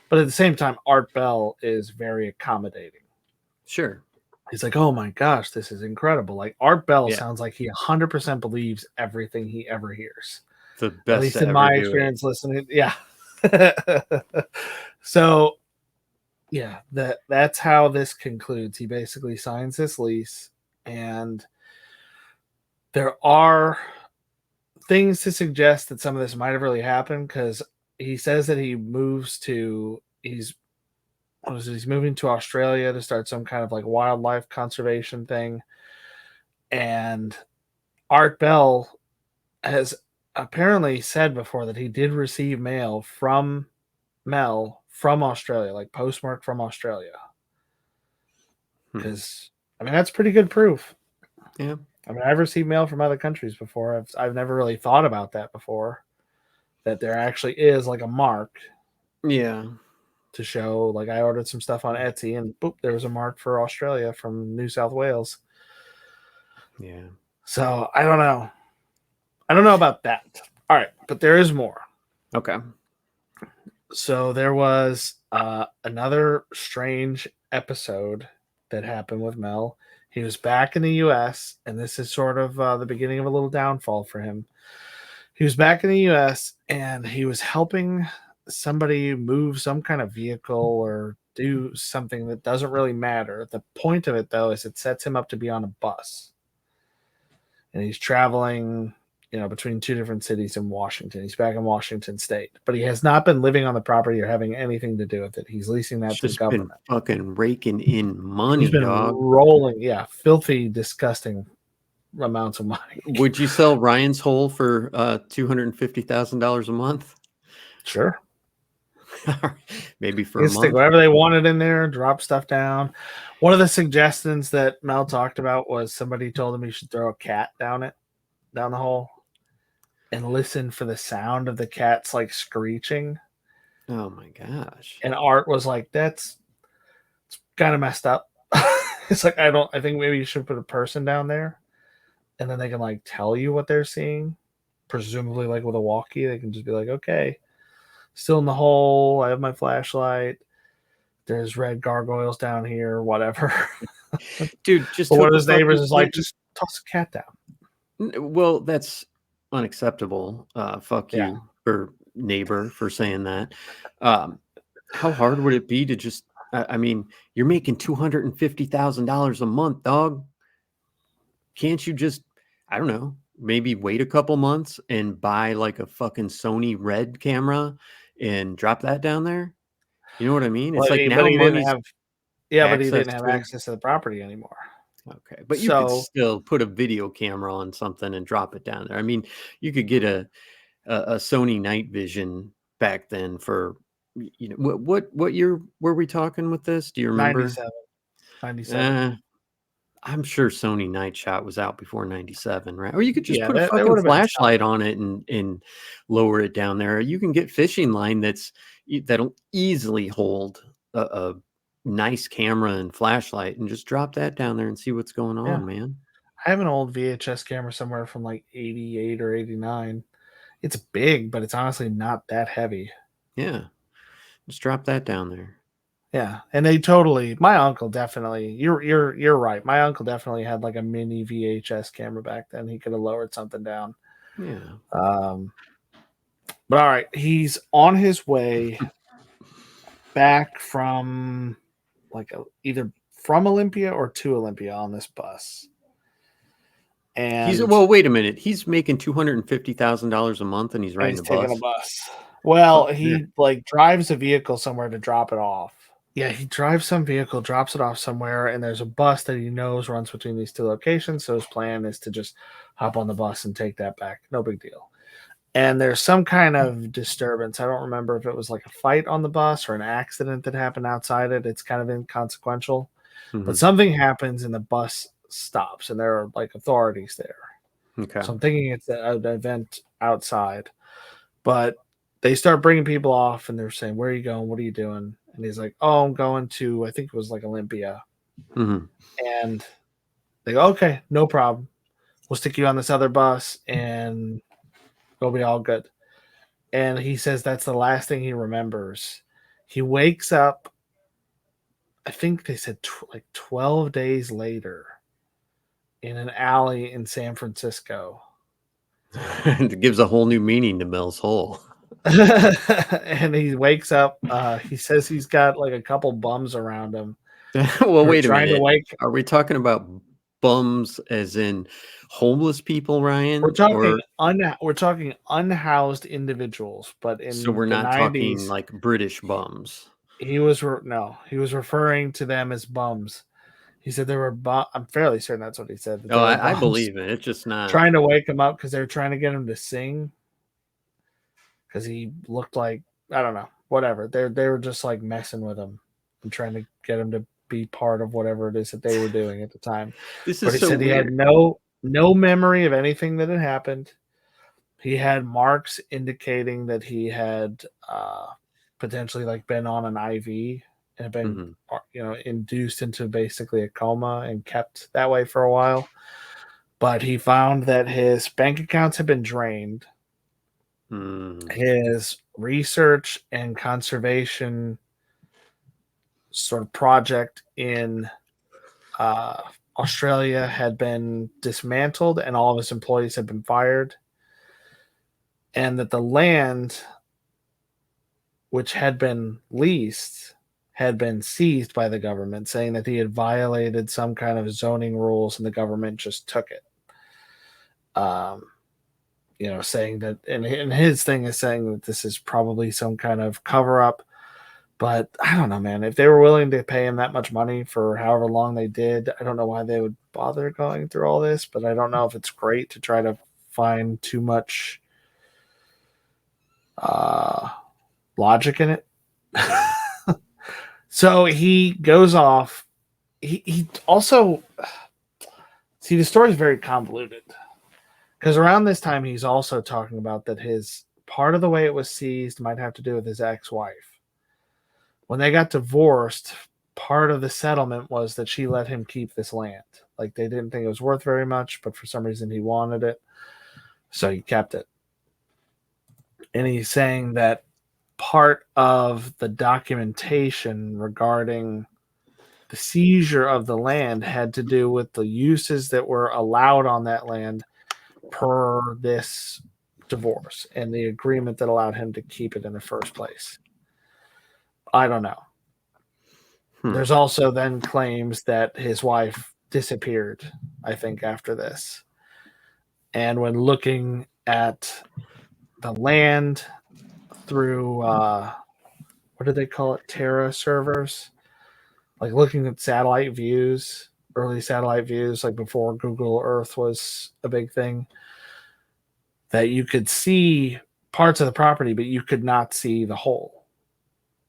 But at the same time, Art Bell is very accommodating. sure. He's like, oh my gosh, this is incredible. Like Art Bell Yeah, sounds like he 100% believes everything he ever hears. the At best least to in ever my do it. experience listening. Yeah. So yeah, that's how this concludes. He basically signs this lease, and there are things to suggest that some of this might have really happened because he says that he's moving to Australia to start some kind of like wildlife conservation thing. And Art Bell has apparently said before that he did receive mail from Mel from Australia, like postmarked from Australia. Hmm. Because I mean that's pretty good proof. Yeah, I mean I've received mail from other countries before. I've never really thought about that before. That there actually is like a mark yeah, to show. Like I ordered some stuff on Etsy, and boop, there was a mark for Australia from New South Wales. yeah. So I don't know. I don't know about that. All right, but there is more. Okay. So there was another strange episode that happened with Mel. He was back in the U.S., and this is sort of the beginning of a little downfall for him. He was back in the U.S., and he was helping somebody move some kind of vehicle or do something that doesn't really matter. The point of it, though, is it sets him up to be on a bus. And he's traveling, between two different cities in Washington. He's back in Washington State, but he has not been living on the property or having anything to do with it. He's leasing that to the Just been government. fucking raking in He's money, been dog. rolling, yeah, filthy, disgusting amounts of money. Would you sell Ryan's hole for $250,000 a month? Sure. Maybe for You a can stick month. whatever they wanted in there, drop stuff down. One of the suggestions that Mel talked about was somebody told him he should throw a cat down the hole, and listen for the sound of the cats like screeching. Oh my gosh. And Art was like, it's kind of messed up. It's like, I think maybe you should put a person down there and then they can like tell you what they're seeing. Presumably like with a walkie, they can just be like, okay, still in the hole. I have my flashlight. There's red gargoyles down here, whatever. Dude, just But one hook of a his neighbors fucking is like, plant. just toss a cat down. Well, that's unacceptable. Fuck Yeah. you for neighbor for saying that. How hard would it be to just, I mean, you're making $250,000 a month, dog. Can't you just, I don't know, maybe wait a couple months and buy like a fucking Sony Red camera and drop that down there? You know what I mean? It's like But now he didn't money's have, yeah, but he access didn't have to. access to the property anymore. Okay, but you could So still put a video camera on something and drop it down there. I mean, you could get a Sony night vision back then for what year were we talking with this? Do you remember? 97, 97. Uh, I'm sure Sony Night Shot was out before 97, right? Or you could just Yeah, put a there fucking would have been flashlight something. on it and lower it down there. You can get fishing line that'll easily hold a nice camera and flashlight and just drop that down there and see what's going Yeah. on, man. I have an old VHS camera somewhere from like 88 or 89. It's big, but it's honestly not that heavy. Yeah. Just drop that down there. Yeah, and they totally. My uncle definitely. You're right. My uncle definitely had like a mini VHS camera back then. He could have lowered something down. Yeah. Um, but all right, he's on his way back from either from Olympia or to Olympia on this bus. And Well, wait a minute. He's making $250,000 a month and he's riding he's a taking a bus. bus. Well, Fuck that. he like drives a vehicle somewhere to drop it off. Yeah, he drives some vehicle, drops it off somewhere, and there's a bus that he knows runs between these two locations. So his plan is to just hop on the bus and take that back. No big deal. and there's some kind of disturbance. I don't remember if it was like a fight on the bus or an accident that happened outside it. It's kind of inconsequential, but Mhm. something happens and the bus stops, and there are like authorities there. Okay. So I'm thinking it's an event outside, but they start bringing people off, and they're saying, "Where are you going? What are you doing?" And he's like, "Oh, I'm going to, I think it was like Olympia." Mhm. And they go, "Okay, no problem. We'll stick you on this other bus, and it'll be all good." And he says that's the last thing he remembers. He wakes up, I think they said like 12 days later, in an alley in San Francisco. It gives a whole new meaning to Mel's Hole. And he wakes up. He says he's got like a couple bums around him Well, who are wait a trying to minute. wake. Are we talking about bums as in homeless people, We're Ryan? talking Or we're talking unhoused individuals, but so in we're the not talking 90s, like British bums? no, he was referring to them as bums. He said there were I'm fairly certain that's what he said, that Oh, there were I bums believe it. It's just not. trying to wake him up because they were trying to get him to sing because he looked like, I don't know, whatever. They were just like messing with him and trying to get him to be part of whatever it is that they were doing at the time. This But is he so said he had weird. no memory of anything that had happened. He had marks indicating that he had potentially like been on an IV and had been Mhm. induced into basically a coma and kept that way for a while. But he found that his bank accounts had been drained. Mm. His research and conservation sort of project in uh, Australia had been dismantled, and all of his employees had been fired, and that the land which had been leased had been seized by the government, saying that he had violated some kind of zoning rules, and the government just took it. Um, saying that, and his thing is saying that this is probably some kind of cover up. But I don't know, man. If they were willing to pay him that much money for however long they did, I don't know why they would bother going through all this. But I don't know if it's great to try to find too much uh, logic in it. So he goes off. He also, see, the story is very convoluted because around this time he's also talking about that his part of the way it was seized might have to do with his ex-wife. When they got divorced, part of the settlement was that she let him keep this land. Like they didn't think it was worth very much, but for some reason he wanted it, so he kept it. And he's saying that part of the documentation regarding the seizure of the land had to do with the uses that were allowed on that land per this divorce and the agreement that allowed him to keep it in the first place. I don't know. Hmm. There's also then claims that his wife disappeared, I think, after this. And when looking at the land through, what do they call it? Terra servers, like looking at satellite views, early satellite views, like before Google Earth was a big thing, that you could see parts of the property, but you could not see the whole.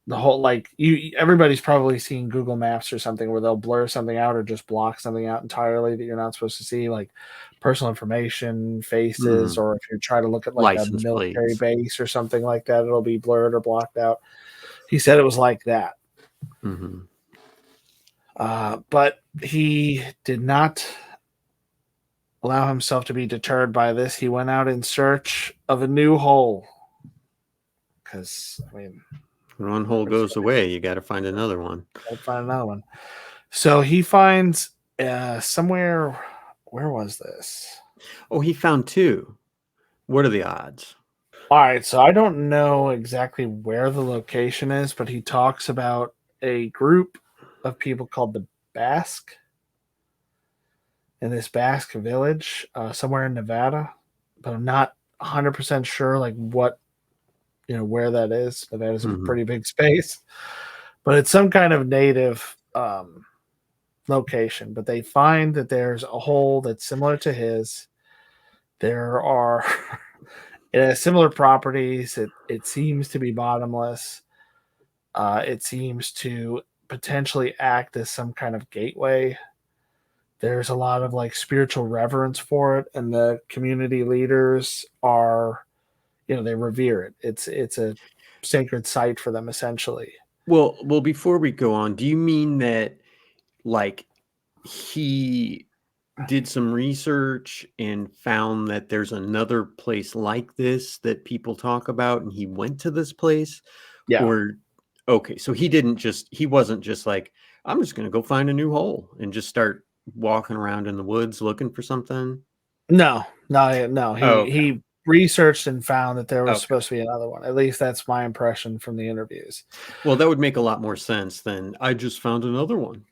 The whole, like, everybody's probably seen Google Maps or something where they'll blur something out or just block something out entirely that you're not supposed to see, like personal information, faces, Mm. or if you try to look at like a License military plates. base or something like that, it'll be blurred or blocked out. He said it was like that. Mhm. But he did not allow himself to be deterred by this. He went out in search of a new hole. Because, I mean, When one hole goes away, you got to find another one. I'll find another one. So he finds somewhere. Where was this? Oh, he found two. What are the odds? All right, so I don't know exactly where the location is, but he talks about a group of people called the Basque in this Basque village somewhere in Nevada, but I'm not 100% sure like what where that is. Nevada's a Mhm. pretty big space, but it's some kind of native location. But they find that there's a hole that's similar to his. There are It has similar properties. It seems to be bottomless. It seems to potentially act as some kind of gateway. There's a lot of like spiritual reverence for it, and the community leaders are, they revere it. It's a sacred site for them essentially. Well, before we go on, do you mean that like he did some research and found that there's another place like this that people talk about and he went to this place? Yeah. Or okay, so he wasn't just like, I'm just going to go find a new hole and just start walking around in the woods looking for something. No. Oh, He researched and found that there was okay. supposed to be another one. At least that's my impression from the interviews. Well, that would make a lot more sense than I just found another one.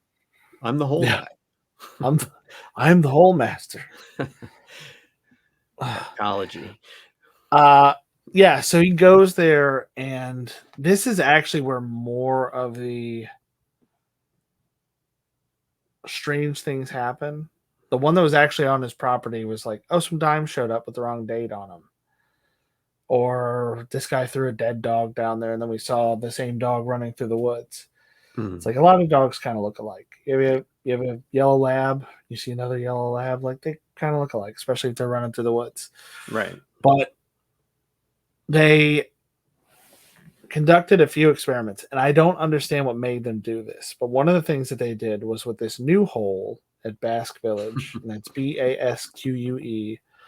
I'm the hole Yeah, guy. I'm the hole master. Ecology. Yeah, so he goes there, and this is actually where more of the strange things happen. The one that was actually on his property was like, oh, some dimes showed up with the wrong date on them. Or this guy threw a dead dog down there, and then we saw the same dog running through the woods. It's like a lot of dogs kind of look alike. You have a yellow lab, you see another yellow lab, like they kind of look alike, especially if they're running through the woods. Right. But they conducted a few experiments, and I don't understand what made them do this. But one of the things that they did was with this new hole at Basque Village, and that's Basque,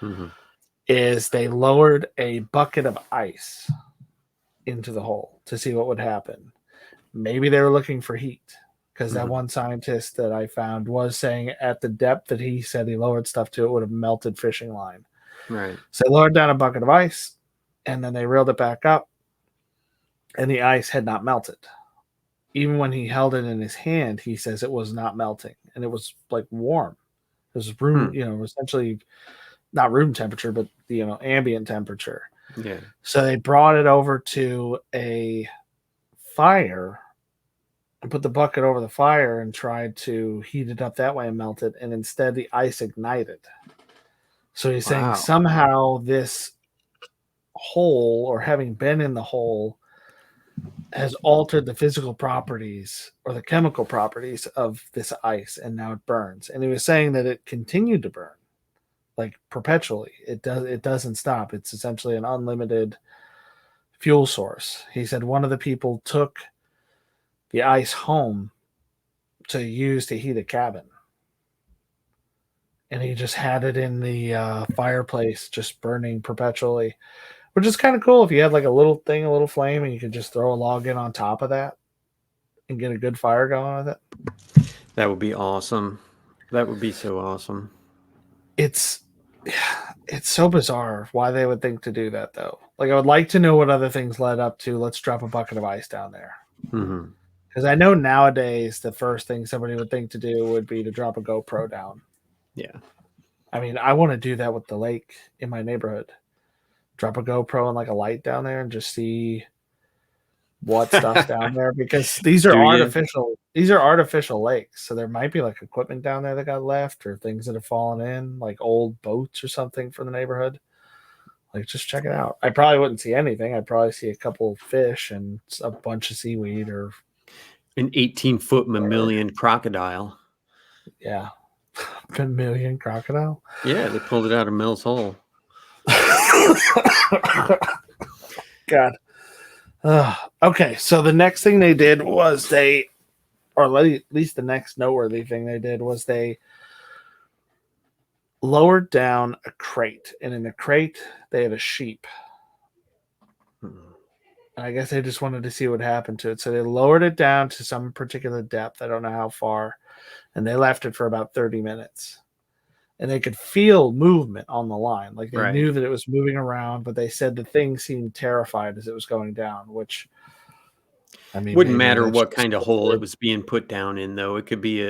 Mm-hmm. is they lowered a bucket of ice into the hole to see what would happen. Maybe they were looking for heat, because that one scientist that I found was saying at the depth that he said he lowered stuff to, it would have melted fishing line. Right. So they lowered down a bucket of ice, and then they reeled it back up, and the ice had not melted. Even when he held it in his hand, he says it was not melting, and it was like warm. It was room, essentially not room temperature, but ambient temperature. Yeah. So they brought it over to a fire and put the bucket over the fire and tried to heat it up that way and melt it, and instead the ice ignited. So he's saying somehow this hole, or having been in the hole, has altered the physical properties or the chemical properties of this ice, and now it burns. And he was saying that it continued to burn like perpetually. It doesn't stop. It's essentially an unlimited fuel source. He said one of the people took the ice home to use to heat a cabin, and he just had it in the fireplace just burning perpetually, which is kind of cool. If you had like a little flame, and you could just throw a log in on top of that and get a good fire going with it. That would be awesome. That would be so awesome. It's so bizarre why they would think to do that, though. Like, I would like to know what other things led up to let's drop a bucket of ice down there. Because I know nowadays the first thing somebody would think to do would be to drop a GoPro down. Yeah. I mean, I want to do that with the lake in my neighborhood. Drop a GoPro and like a light down there and just see what stuff's down there, because these are artificial. These are artificial lakes, so there might be like equipment down there that got left, or things that have fallen in, like old boats or something from the neighborhood. Like, just check it out. I probably wouldn't see anything. I'd probably see a couple of fish and a bunch of seaweed, or an 18-foot mammalian crocodile. Yeah, mammalian crocodile. Yeah, they pulled it out of Mill's hole. God. Okay, so the next thing they did was or at least the next noteworthy thing they did was they lowered down a crate, and in the crate they had a sheep. I guess they just wanted to see what happened to it, so they lowered it down to some particular depth. I don't know how far, and they left it for about 30 minutes. And they could feel movement on the line. Like, they knew that it was moving around, but they said the thing seemed terrified as it was going down, which, I mean, wouldn't matter what kind of hole it was being put down in, though. It could be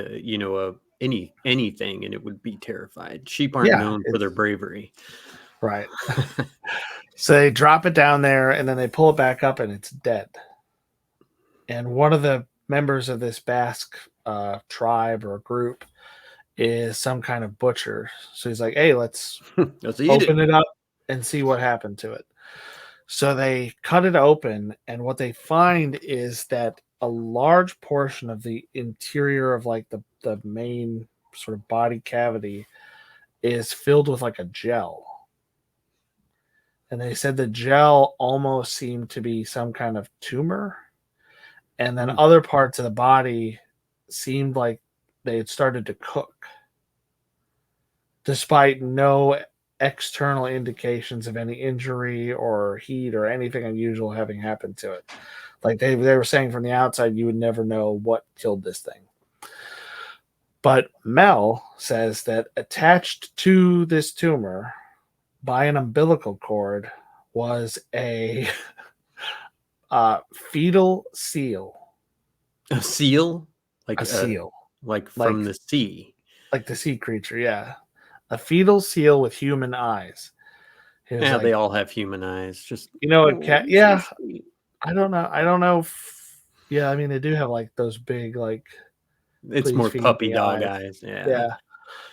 anything, and it would be terrified. Sheep aren't known for their bravery. Right. So they drop it down there, and then they pull it back up, and it's dead. And one of the members of this Basque tribe or group is some kind of butcher. So he's like, hey, let's open it up and see what happened to it. So they cut it open, and what they find is that a large portion of the interior of like the main sort of body cavity is filled with like a gel. And they said the gel almost seemed to be some kind of tumor. And then Hmm. other parts of the body seemed like they had started to cook, despite no external indications of any injury or heat or anything unusual having happened to it. Like they were saying from the outside, you would never know what killed this thing. But Mel says that attached to this tumor by an umbilical cord was a fetal seal. A seal, A seal, like like from the sea. like the sea creature, yeah. A fetal seal with human eyes. He was Yeah, they like, all have human eyes. Just a oh, cat. you're so Yeah, sweet. I don't know. I don't know. Yeah, I mean, they do have like those big, like, It's please more feed puppy me dog eyes. eyes. Yeah. Yeah,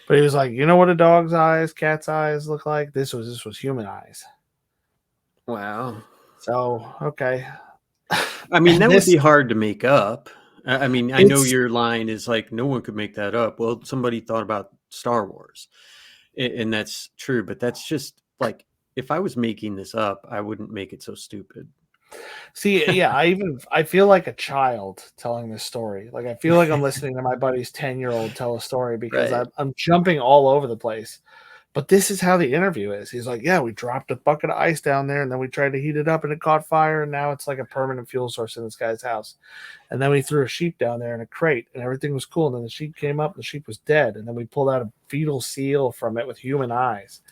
but he was like, you know what a dog's eyes, cat's eyes look like? This was human eyes. Wow. So okay, I mean, and that would this be hard to make up. I mean, I know it's your line is like, no one could make that up. Well, somebody thought about Star Wars, and that's true. But that's just like, if I was making this up, I wouldn't make it so stupid. See, yeah, I feel like a child telling this story. Like I feel like I'm listening to my buddy's 10-year-old tell a story because Right. I'm jumping all over the place. But this is how the interview is. He's like, yeah, we dropped a bucket of ice down there and then we tried to heat it up and it caught fire and now it's like a permanent fuel source in this guy's house. And then we threw a sheep down there in a crate and everything was cool. And then the sheep came up and the sheep was dead. And then we pulled out a fetal seal from it with human eyes.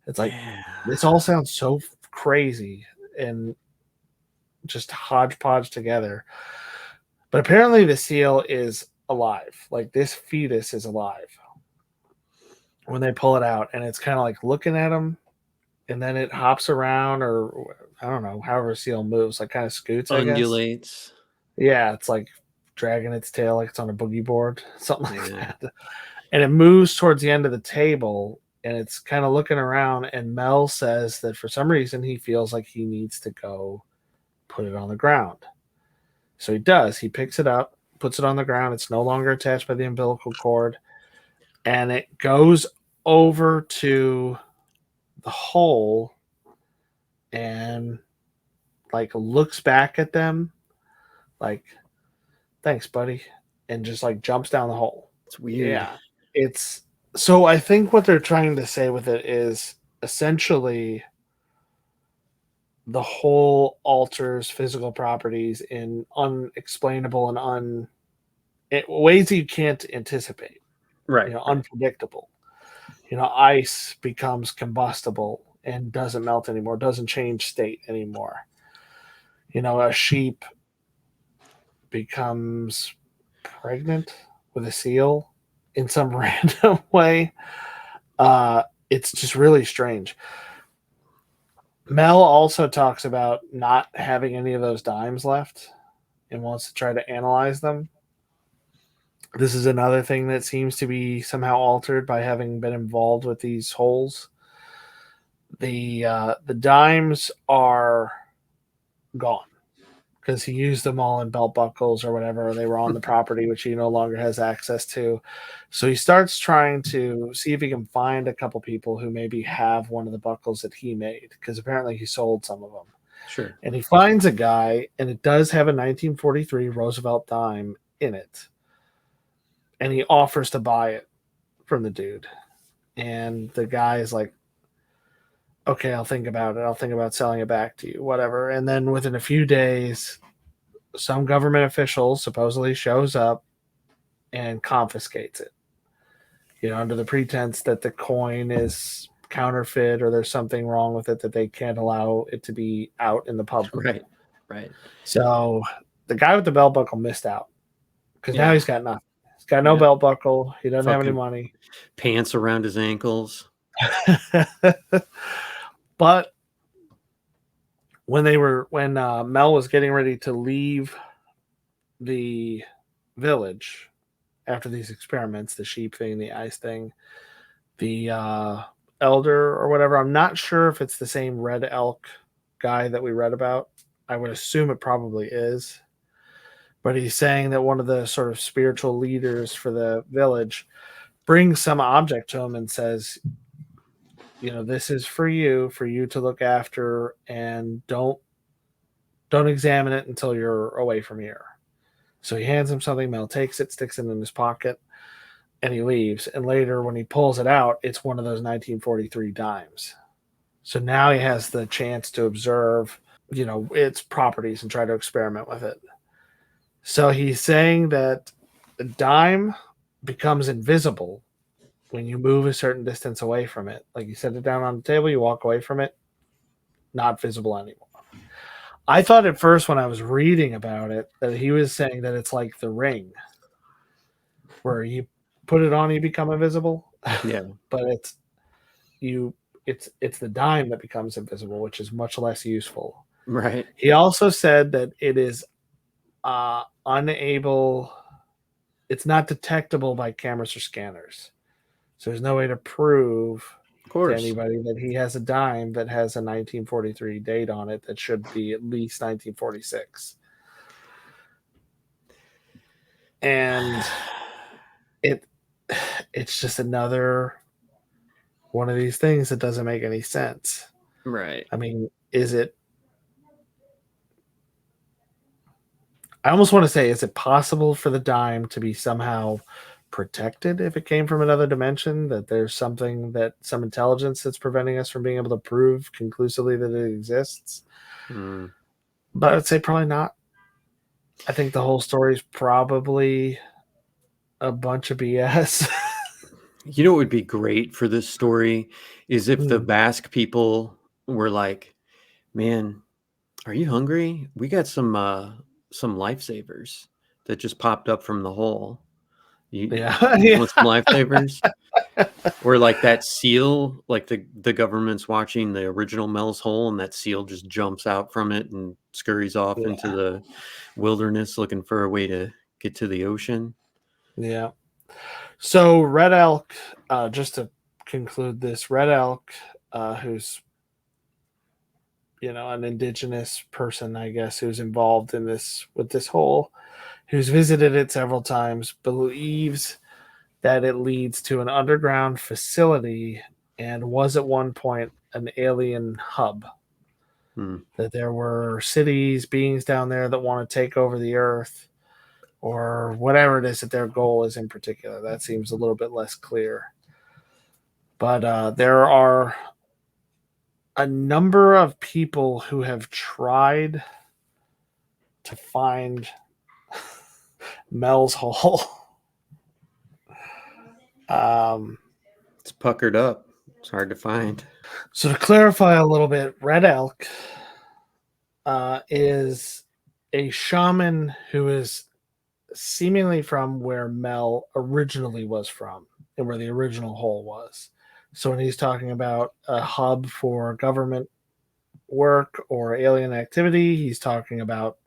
It's like, Yeah. this all sounds so crazy and just hodgepodge together. But apparently the seal is alive. Like this fetus is alive when they pull it out, and it's kind of like looking at him, and then it hops around, or I don't know, however a seal moves, like kind of scoots, I guess. Undulates. Yeah, it's like dragging its tail like it's on a boogie board, something like Yeah. that. And it moves towards the end of the table, and it's kind of looking around. And Mel says that for some reason he feels like he needs to go put it on the ground. So he does. He picks it up, puts it on the ground. It's no longer attached by the umbilical cord, and it goes over to the hole and like looks back at them like, thanks, buddy, and just like jumps down the hole. It's weird. Yeah. It's so I think what they're trying to say with it is essentially the hole alters physical properties in unexplainable and ways that you can't anticipate, Right. Right. unpredictable. Ice becomes combustible and doesn't melt anymore, doesn't change state anymore. A sheep becomes pregnant with a seal in some random way. It's just really strange. Mel also talks about not having any of those dimes left and wants to try to analyze them. This is another thing that seems to be somehow altered by having been involved with these holes. The dimes are gone because he used them all in belt buckles or whatever. They were on the property, which he no longer has access to. So he starts trying to see if he can find a couple people who maybe have one of the buckles that he made, because apparently he sold some of them. Sure. And he finds a guy, and it does have a 1943 Roosevelt dime in it. And he offers to buy it from the dude. And the guy is like, okay, I'll think about it. I'll think about selling it back to you, whatever. And then within a few days, some government official supposedly shows up and confiscates it, under the pretense that the coin is counterfeit or there's something wrong with it that they can't allow it to be out in the public. Right. Right. So the guy with the belt buckle missed out because now Yeah. he's got nothing. He's got no Yeah. belt buckle. He doesn't have any Fucking money. pants around his ankles. But when Mel was getting ready to leave the village after these experiments, the sheep thing, the ice thing, the elder or whatever, I'm not sure if it's the same red elk guy that we read about. I would assume it probably is. But he's saying that one of the sort of spiritual leaders for the village brings some object to him and says, this is for you to look after, and don't examine it until you're away from here. So he hands him something. Mel takes it, sticks it in his pocket, and he leaves. And later, when he pulls it out, it's one of those 1943 dimes. So now he has the chance to observe, its properties and try to experiment with it. So he's saying that the dime becomes invisible when you move a certain distance away from it. Like you set it down on the table, you walk away from it, not visible anymore. I thought at first when I was reading about it that he was saying that it's like the ring, where you put it on, you become invisible. Yeah. But it's the dime that becomes invisible, which is much less useful. Right. He also said that it is it's not detectable by cameras or scanners. So there's no way to prove to anybody that he has a dime that has a 1943 date on it that should be at least 1946. And it's just another one of these things that doesn't make any sense. Right. I mean, I almost want to say, is it possible for the dime to be somehow protected if it came from another dimension, that there's some intelligence that's preventing us from being able to prove conclusively that it exists? But I'd say probably not. I think the whole story is probably a bunch of BS. You know what would be great for this story is if the Basque people were like, man, are you hungry? We got some lifesavers that just popped up from the hole. You want some lifesavers? Or like that seal, like the government's watching the original Mel's hole, and that seal just jumps out from it and scurries off into the wilderness looking for a way to get to the ocean. Yeah. So Red Elk, just to conclude this, Red Elk, who's an indigenous person, I guess, who's involved in this with this hole, who's visited it several times, believes that it leads to an underground facility and was at one point an alien hub. That there were cities, beings down there that want to take over the earth, or whatever it is that their goal is in particular. That seems a little bit less clear. But there are a number of people who have tried to find Mel's hole. It's puckered up. It's hard to find. So to clarify a little bit, Red Elk is a shaman who is seemingly from where Mel originally was from and where the original hole was. So when he's talking about a hub for government work or alien activity, he's talking about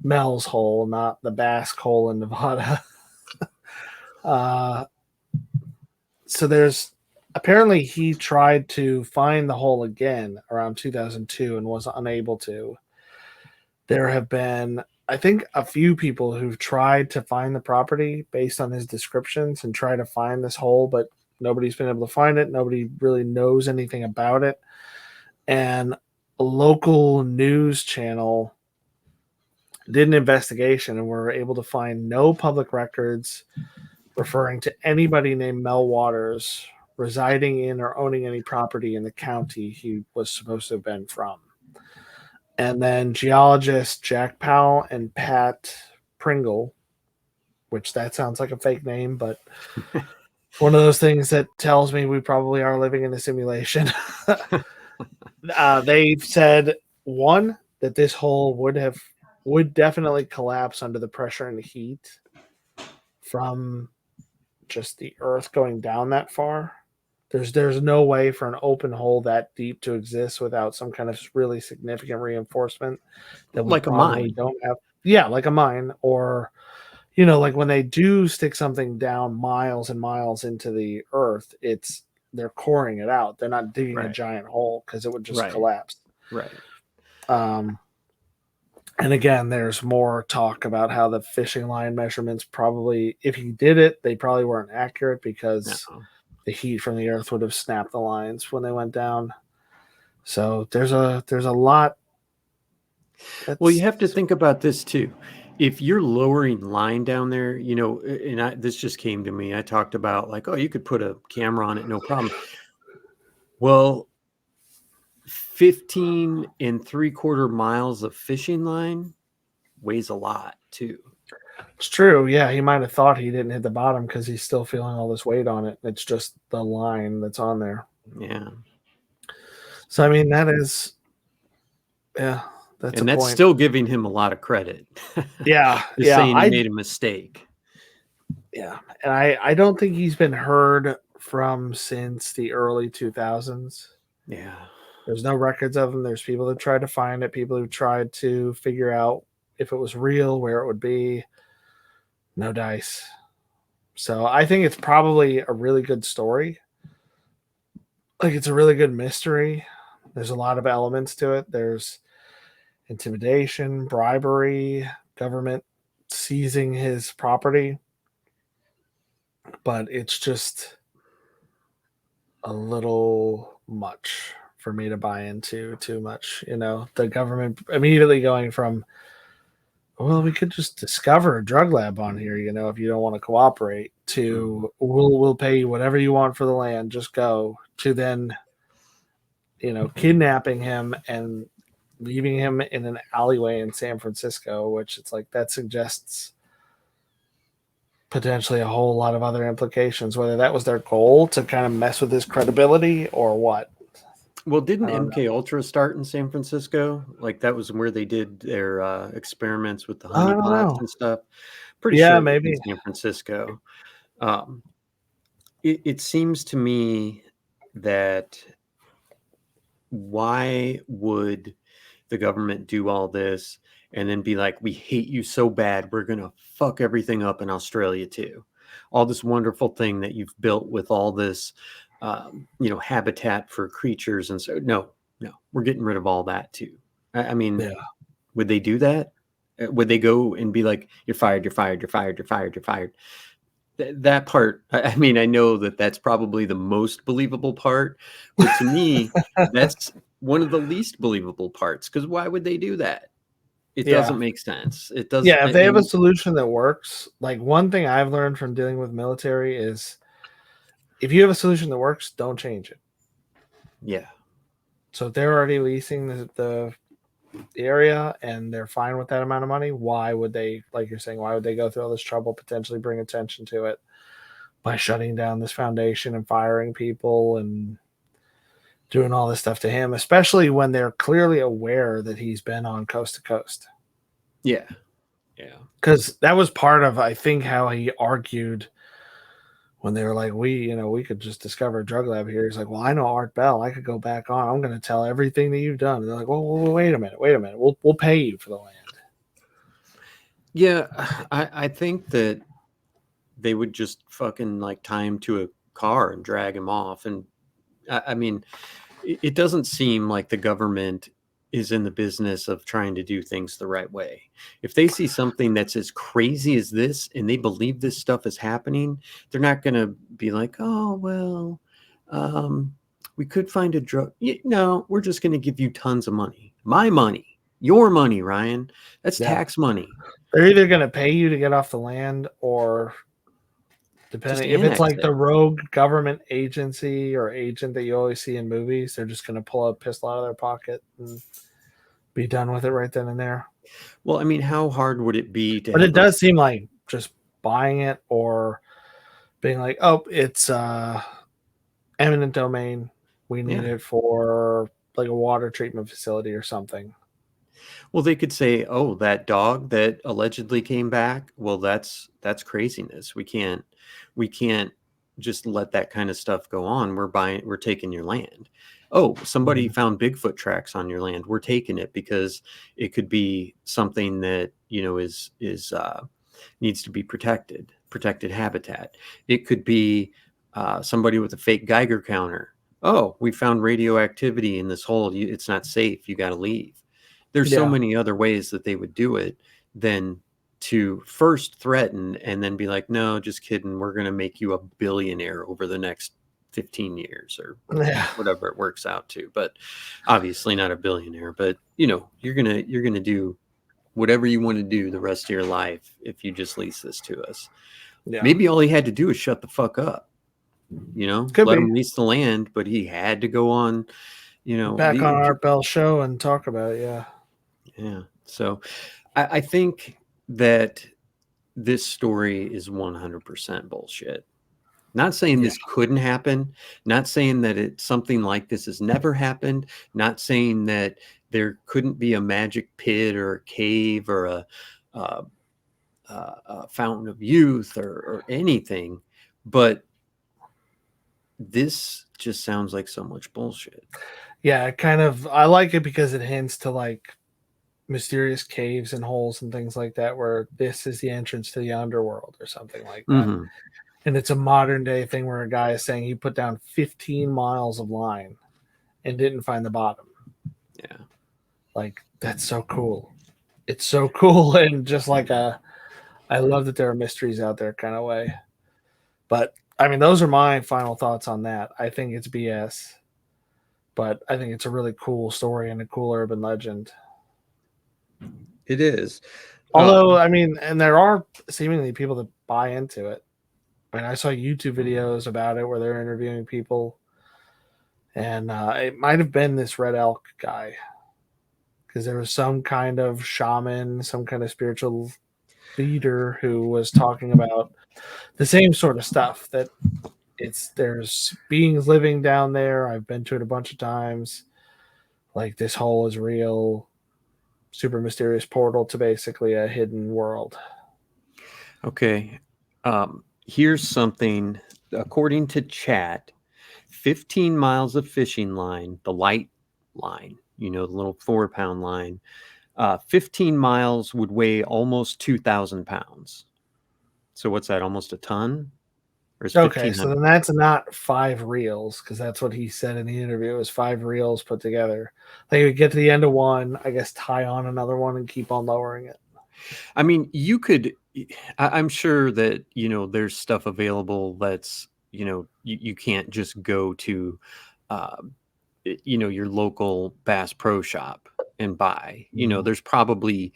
Mel's hole, not the Basque hole in Nevada. So there's apparently he tried to find the hole again around 2002 and was unable to. There have been, I think, a few people who've tried to find the property based on his descriptions and try to find this hole, but nobody's been able to find it. Nobody really knows anything about it. And a local news channel did an investigation and were able to find no public records referring to anybody named Mel Waters residing in or owning any property in the county he was supposed to have been from. And then geologists Jack Powell and Pat Pringle, which that sounds like a fake name, but one of those things that tells me we probably are living in a simulation. They've said, one, that this hole would definitely collapse under the pressure and heat from just the earth going down that far. There's no way for an open hole that deep to exist without some kind of really significant reinforcement that we like probably a mine. don't have. Yeah, like a mine, or like when they do stick something down miles and miles into the earth, they're coring it out. They're not digging a giant hole because it would just collapse. Right. Um, and again, there's more talk about how the fishing line measurements probably, if he did it, they probably weren't accurate because No. the heat from the earth would have snapped the lines when they went down. So there's a lot. Well, you That's have to think about this too. If you're lowering line down there, this just came to me. I talked about like, oh, you could put a camera on it, no problem. Well, 15 3/4 miles of fishing line weighs a lot too. it's true. Yeah, he might have thought he didn't hit the bottom because he's still feeling all this weight on it. It's just the line that's on there. Yeah. So I mean, that is, yeah, that's a And that's point. still giving him a lot of credit. Yeah, Just yeah, saying he made a mistake. yeah, and I don't think he's been heard from since the early 2000s. Yeah. There's no records of him. There's people that tried to find it, people who tried to figure out if it was real, where it would be. No dice. So I think it's probably a really good story. Like it's a really good mystery. There's a lot of elements to it. There's intimidation, bribery, government seizing his property. But it's just a little much for me to buy into too much. The government immediately going from, well, we could just discover a drug lab on here, if you don't want to cooperate, to we'll pay you whatever you want for the land, just go, to then, kidnapping him and leaving him in an alleyway in San Francisco, which it's like that suggests potentially a whole lot of other implications, whether that was their goal to kind of mess with his credibility or what. Well, didn't MK Ultra start in San Francisco? Like that was where they did their experiments with the I don't honeypots know. and stuff. Pretty Yeah, sure it was maybe. in San Francisco. It seems to me that why would the government do all this and then be like, we hate you so bad, we're going to fuck everything up in Australia too. All this wonderful thing that you've built with all this, habitat for creatures. And so, no, we're getting rid of all that too. I mean, Yeah. would they do that? Would they go and be like, you're fired, you're fired, you're fired, you're fired, you're fired? That part, I mean, I know that that's probably the most believable part, but to me, that's one of the least believable parts. Because why would they do that? It Yeah. doesn't make sense. It does. Yeah, if they have a solution that works, like one thing I've learned from dealing with military is if you have a solution that works, don't change it. Yeah. So if they're already leasing the area and they're fine with that amount of money, why would they, like you're saying, why would they go through all this trouble, potentially bring attention to it by shutting down this foundation and firing people and doing all this stuff to him, especially when they're clearly aware that he's been on coast to coast? Yeah. Yeah. Because that was part of, I think, how he argued when they were like, we could just discover a drug lab here. He's like, well, I know Art Bell. I could go back on. I'm going to tell everything that you've done. And they're like, well, wait a minute. We'll pay you for the land. Yeah. I think that they would just fucking like tie him to a car and drag him off. And I mean, it doesn't seem like the government is in the business of trying to do things the right way. If they see something that's as crazy as this and they believe this stuff is happening, they're not going to be like, oh, well, we could find a drug. No, we're just going to give you tons of money. My money, your money, Ryan. That's tax money. They're either going to pay you to get off the land or, depending if it's like the rogue government agency or agent that you always see in movies, they're just going to pull a pistol out of their pocket and be done with it right then and there. Well, I mean, how hard would it be to? But it does seem like just buying it or being like, oh, it's eminent domain. We need it for like a water treatment facility or something. Well, they could say, oh, that dog that allegedly came back. Well, that's craziness. We can't just let that kind of stuff go on. We're taking your land. Oh, somebody found Bigfoot tracks on your land. We're taking it because it could be something that, is needs to be protected habitat. It could be somebody with a fake Geiger counter. Oh, we found radioactivity in this hole. It's not safe. You got to leave. There's so Yeah. many other ways that they would do it than to first threaten and then be like, no, just kidding. We're going to make you a billionaire over the next 15 years or Yeah. whatever it works out to. But obviously not a billionaire, but you know, you're going to do whatever you want to do the rest of your life if you just lease this to us. Yeah. Maybe all he had to do is shut the fuck up, you know, Could let be. him lease the land, but he had to go on, you know, Back on Art Bell show and talk about it. Yeah. yeah. So I think that this story is 100% bullshit. Not saying Yeah. this couldn't happen, not saying that something like this has never happened, not saying that there couldn't be a magic pit or a cave or a fountain of youth or anything, but this just sounds like so much bullshit. Yeah. I like it because it hints to like mysterious caves and holes and things like that, where this is the entrance to the underworld or something like that. Mm-hmm. And it's a modern day thing where a guy is saying he put down 15 miles of line and didn't find the bottom. Yeah. Like, that's so cool. It's so cool. And just like I love that there are mysteries out there kind of way. But I mean, those are my final thoughts on that. I think it's BS, but I think it's a really cool story and a cool urban legend. It is. Although, I mean, and there are seemingly people that buy into it. I mean, I saw YouTube videos about it where they're interviewing people, and it might have been this Red Elk guy because there was some kind of shaman, some kind of spiritual leader who was talking about the same sort of stuff, that there's beings living down there. I've been to it a bunch of times. Like, this hole is real, super mysterious portal to basically a hidden world. Okay. Here's something, according to chat, 15 miles of fishing line, the light line, you know, the little 4-pound line, 15 miles would weigh almost 2,000 pounds. So what's that, almost a ton? Or is Okay, so 1,500? then that's not 5 reels, because that's what he said in the interview. It was 5 reels put together. They would get to the end of one, I guess, tie on another one and keep on lowering it. I mean, you could, I'm sure that, you know, there's stuff available that's, you know, you can't just go to, uh, you know, your local Bass Pro Shop and buy. You know, there's probably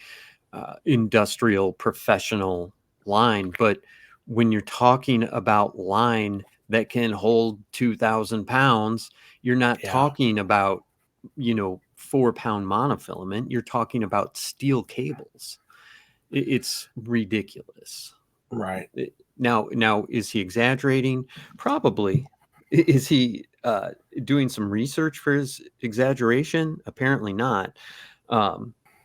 industrial professional line, but when you're talking about line that can hold 2,000 pounds, you're not Yeah, talking about, you know, 4-pound monofilament. You're talking about steel cables. It's ridiculous. right. Now, is he exaggerating? Probably. Is he doing some research for his exaggeration? Apparently not.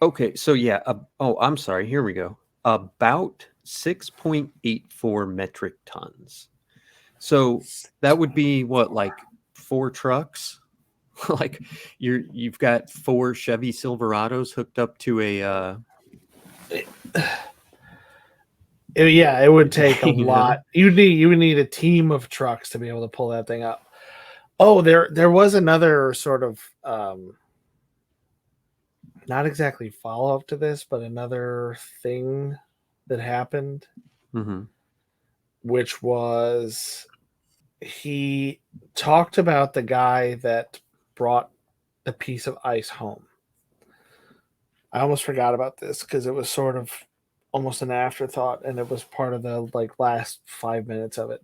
Okay, so yeah. I'm sorry. Here we go. About 6.84 metric tons. So that would be what, like 4 trucks? Like you've got 4 Chevy Silverados hooked up to a Yeah, it would take a you know. lot. You would need a team of trucks to be able to pull that thing up. Oh, there was another sort of not exactly follow up to this, but another thing that happened, Mm-hmm. which was he talked about the guy that brought a piece of ice home. I almost forgot about this because it was sort of almost an afterthought, and it was part of the like last 5 minutes of it.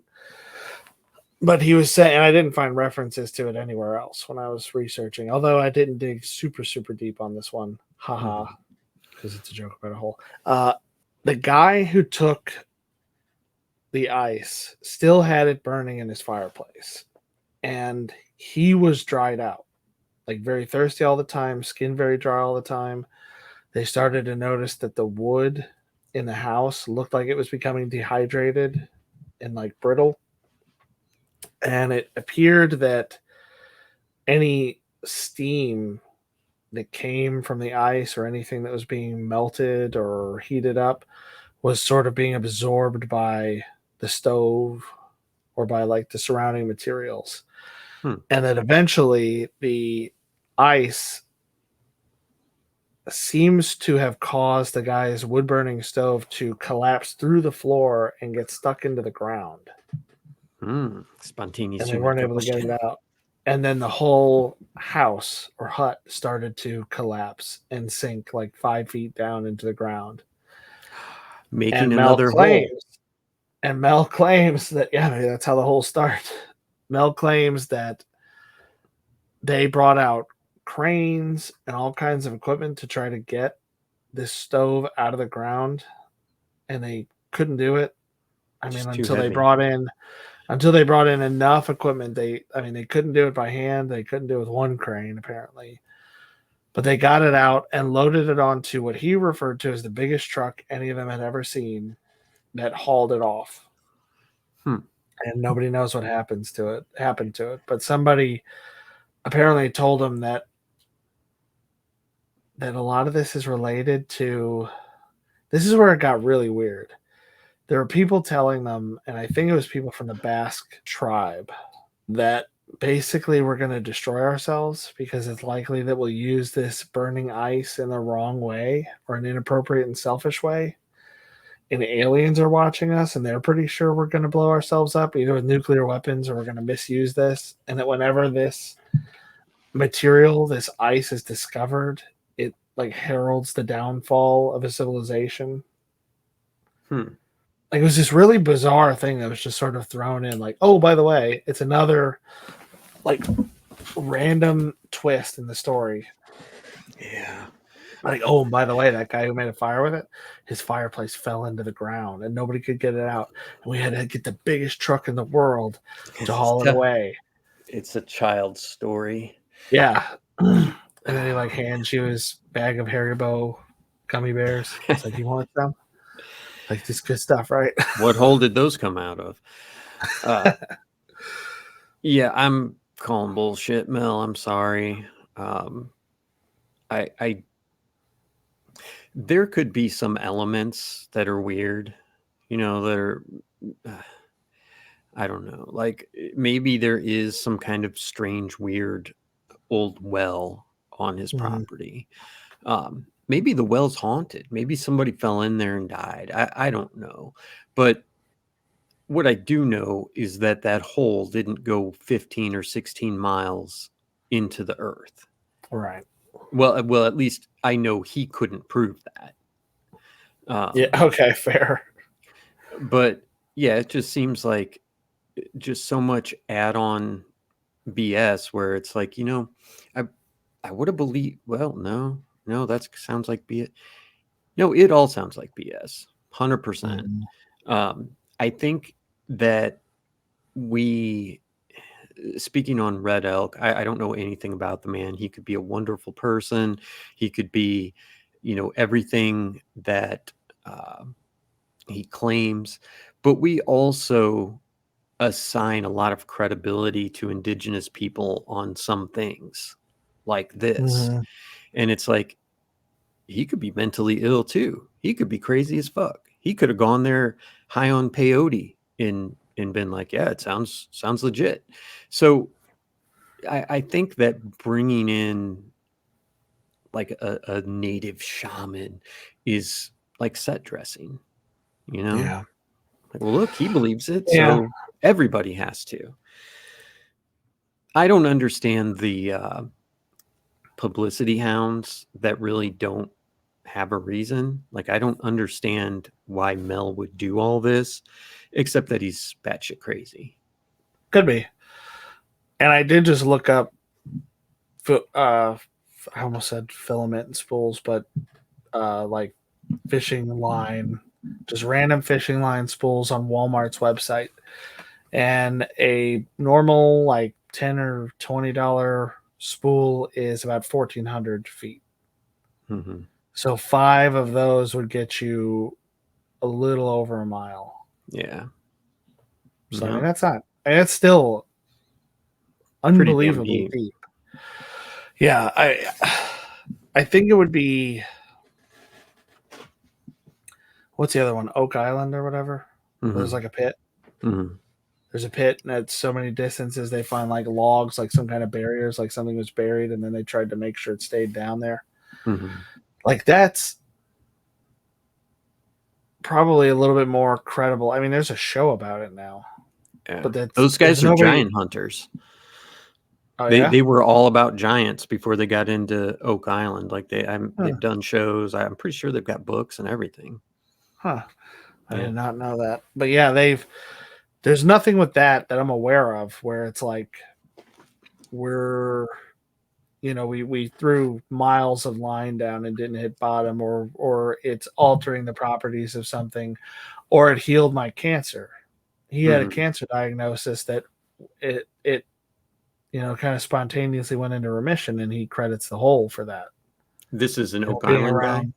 But he was saying, and I didn't find references to it anywhere else when I was researching, although I didn't dig super deep on this one. Haha, Mm-hmm. because it's a joke about a hole. The guy who took the ice still had it burning in his fireplace, and he was dried out, like very thirsty all the time, skin very dry all the time. They started to notice that the wood in the house looked like it was becoming dehydrated and like brittle. And it appeared that any steam that came from the ice or anything that was being melted or heated up was sort of being absorbed by the stove or by like the surrounding materials. Hmm. And that eventually the ice seems to have caused the guy's wood burning stove to collapse through the floor and get stuck into the ground. Spontaneous And they human weren't able to get it combustion. out. And then the whole house or hut started to collapse and sink like 5 feet down into the ground. Making And Mel another hole. claims, and Mel claims that, yeah, maybe that's how the whole started. Mel claims that they brought out cranes and all kinds of equipment to try to get this stove out of the ground, and they couldn't do it. I mean, Just too heavy. until they brought in enough equipment, they couldn't do it by hand. They couldn't do it with one crane apparently, but they got it out and loaded it onto what he referred to as the biggest truck any of them had ever seen that hauled it off. And nobody knows what happened to it. But somebody apparently told him that a lot of this is related to, this is where it got really weird. There were people telling them, and I think it was people from the Basque tribe, that basically we're going to destroy ourselves because it's likely that we'll use this burning ice in the wrong way or an inappropriate and selfish way. And aliens are watching us, and they're pretty sure we're going to blow ourselves up either with nuclear weapons or we're going to misuse this. And that whenever this material, this ice, is discovered, it like heralds the downfall of a civilization. Like, it was this really bizarre thing that was just sort of thrown in, like, oh, by the way, it's another like random twist in the story. Yeah. Like, oh, by the way, that guy who made a fire with it, his fireplace fell into the ground and nobody could get it out. And we had to get the biggest truck in the world to haul it away. It's a child's story. Yeah. And then he like hands you his bag of Haribo gummy bears. It's like, you want some? Like, this good stuff, right? What hole did those come out of? Yeah, I'm calling bullshit, Mel. I'm sorry. I there could be some elements that are weird, that are, I don't know, like maybe there is some kind of strange, weird old well on his property. Maybe the well's haunted. Maybe somebody fell in there and died. I don't know. But what I do know is that hole didn't go 15 or 16 miles into the earth. Right. Well, at least I know he couldn't prove that. Yeah. Okay. Fair. But yeah, it just seems like just so much add-on BS where it's like, I would have believed. Well, no, that sounds like BS. No, it all sounds like BS. 100%. I think that speaking on Red Elk, I don't know anything about the man. He could be a wonderful person. He could be, everything that he claims. But we also assign a lot of credibility to indigenous people on some things like this. And it's like, he could be mentally ill too. He could be crazy as fuck. He could have gone there high on peyote and been like, yeah, it sounds legit. So I think that bringing in like a native shaman is like set dressing, Yeah. Like, well, look, he believes it, Yeah. so everybody has to. I don't understand the publicity hounds that really don't have a reason. Like, I don't understand why Mel would do all this, except that he's batshit crazy. Could be. And I did just look up, I almost said filament and spools, but like fishing line, just random fishing line spools on Walmart's website. And a normal like $10 or $20 spool is about 1,400 feet. So 5 of those would get you a little over a mile. Yeah. So I mean, that's still unbelievably deep. deep. Yeah, I think it would be, what's the other one? Oak Island or whatever. There's like a pit. There's a pit, and at so many distances, they find like logs, like some kind of barriers, like something was buried, and then they tried to make sure it stayed down there. Like that's probably a little bit more credible. I mean, there's a show about it now, Yeah. but Those there's guys are nobody. giant hunters. Oh They yeah, they were all about giants before they got into Oak Island. Like huh? they've done shows. I'm pretty sure they've got books and everything. Huh. I Yeah. did not know that. But yeah, there's nothing with that I'm aware of where it's like we're we threw miles of line down and didn't hit bottom, or it's altering the properties of something, or it healed my cancer. He had a Mhm. cancer diagnosis that it kind of spontaneously went into remission, and he credits the whole for that. This is an Oak Being Island guy? around.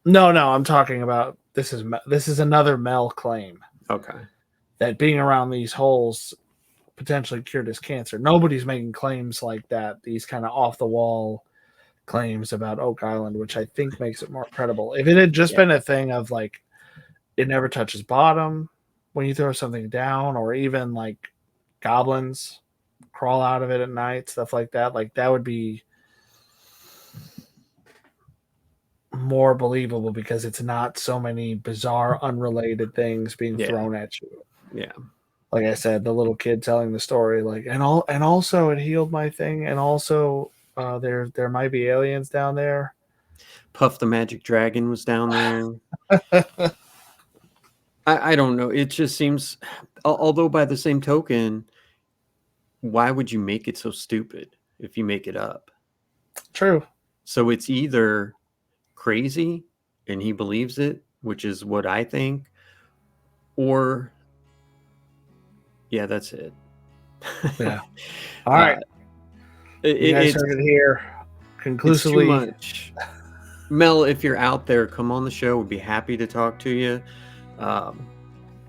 No, I'm talking about this is another Mel claim Okay. that being around these holes potentially cured his cancer. Nobody's making claims like that. These kind of off the wall claims about Oak Island, which I think makes it more credible. If it had just Yeah. been a thing of like it never touches bottom when you throw something down, or even like goblins crawl out of it at night, stuff like that would be more believable because it's not so many bizarre, unrelated things being Yeah. thrown at you. Yeah. Like I said, the little kid telling the story, like, and also it healed my thing, and also there might be aliens down there. Puff the Magic Dragon was down there. I don't know. It just seems, although by the same token, why would you make it so stupid if you make it up? True. So it's either crazy and he believes it, which is what I think, or yeah, that's it. Yeah. All uh, right. You guys it's heard it here. too Conclusively, much. Mel, if you're out there, come on the show. We'd be happy to talk to you. Um,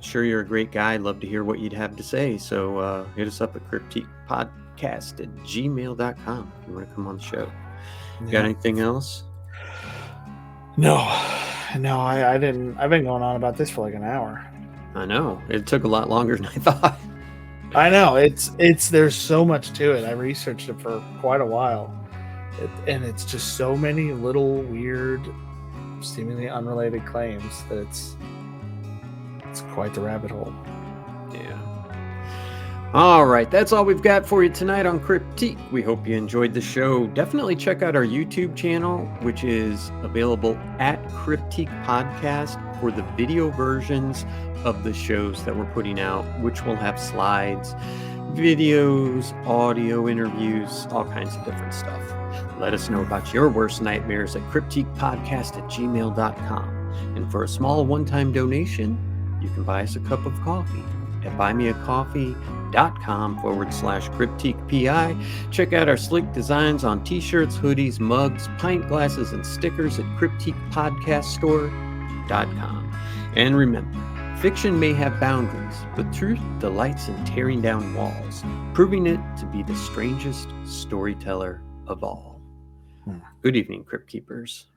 sure, you're a great guy. I'd love to hear what you'd have to say. So hit us up at cryptiquepodcast@gmail.com if you want to come on the show. yeah. Got anything else? No, I didn't. I've been going on about this for like an hour. I know. It took a lot longer than I thought. I know it's there's so much to it. I researched it for quite a while, and it's just so many little weird, seemingly unrelated claims that it's quite the rabbit hole. Yeah. All right, that's all we've got for you tonight on Cryptique. We hope you enjoyed the show. Definitely check out our YouTube channel, which is available at Cryptique Podcast for the video versions of the shows that we're putting out, which will have slides, videos, audio interviews, all kinds of different stuff. Let us know about your worst nightmares at cryptiquepodcast@gmail.com. And for a small one-time donation, you can buy us a cup of coffee at buymeacoffee.com/cryptiquepi. Check out our sleek designs on t-shirts, hoodies, mugs, pint glasses, and stickers at cryptiquepodcaststore.com. And remember, fiction may have boundaries, but truth delights in tearing down walls, proving it to be the strangest storyteller of all. Good evening, Crypt Keepers.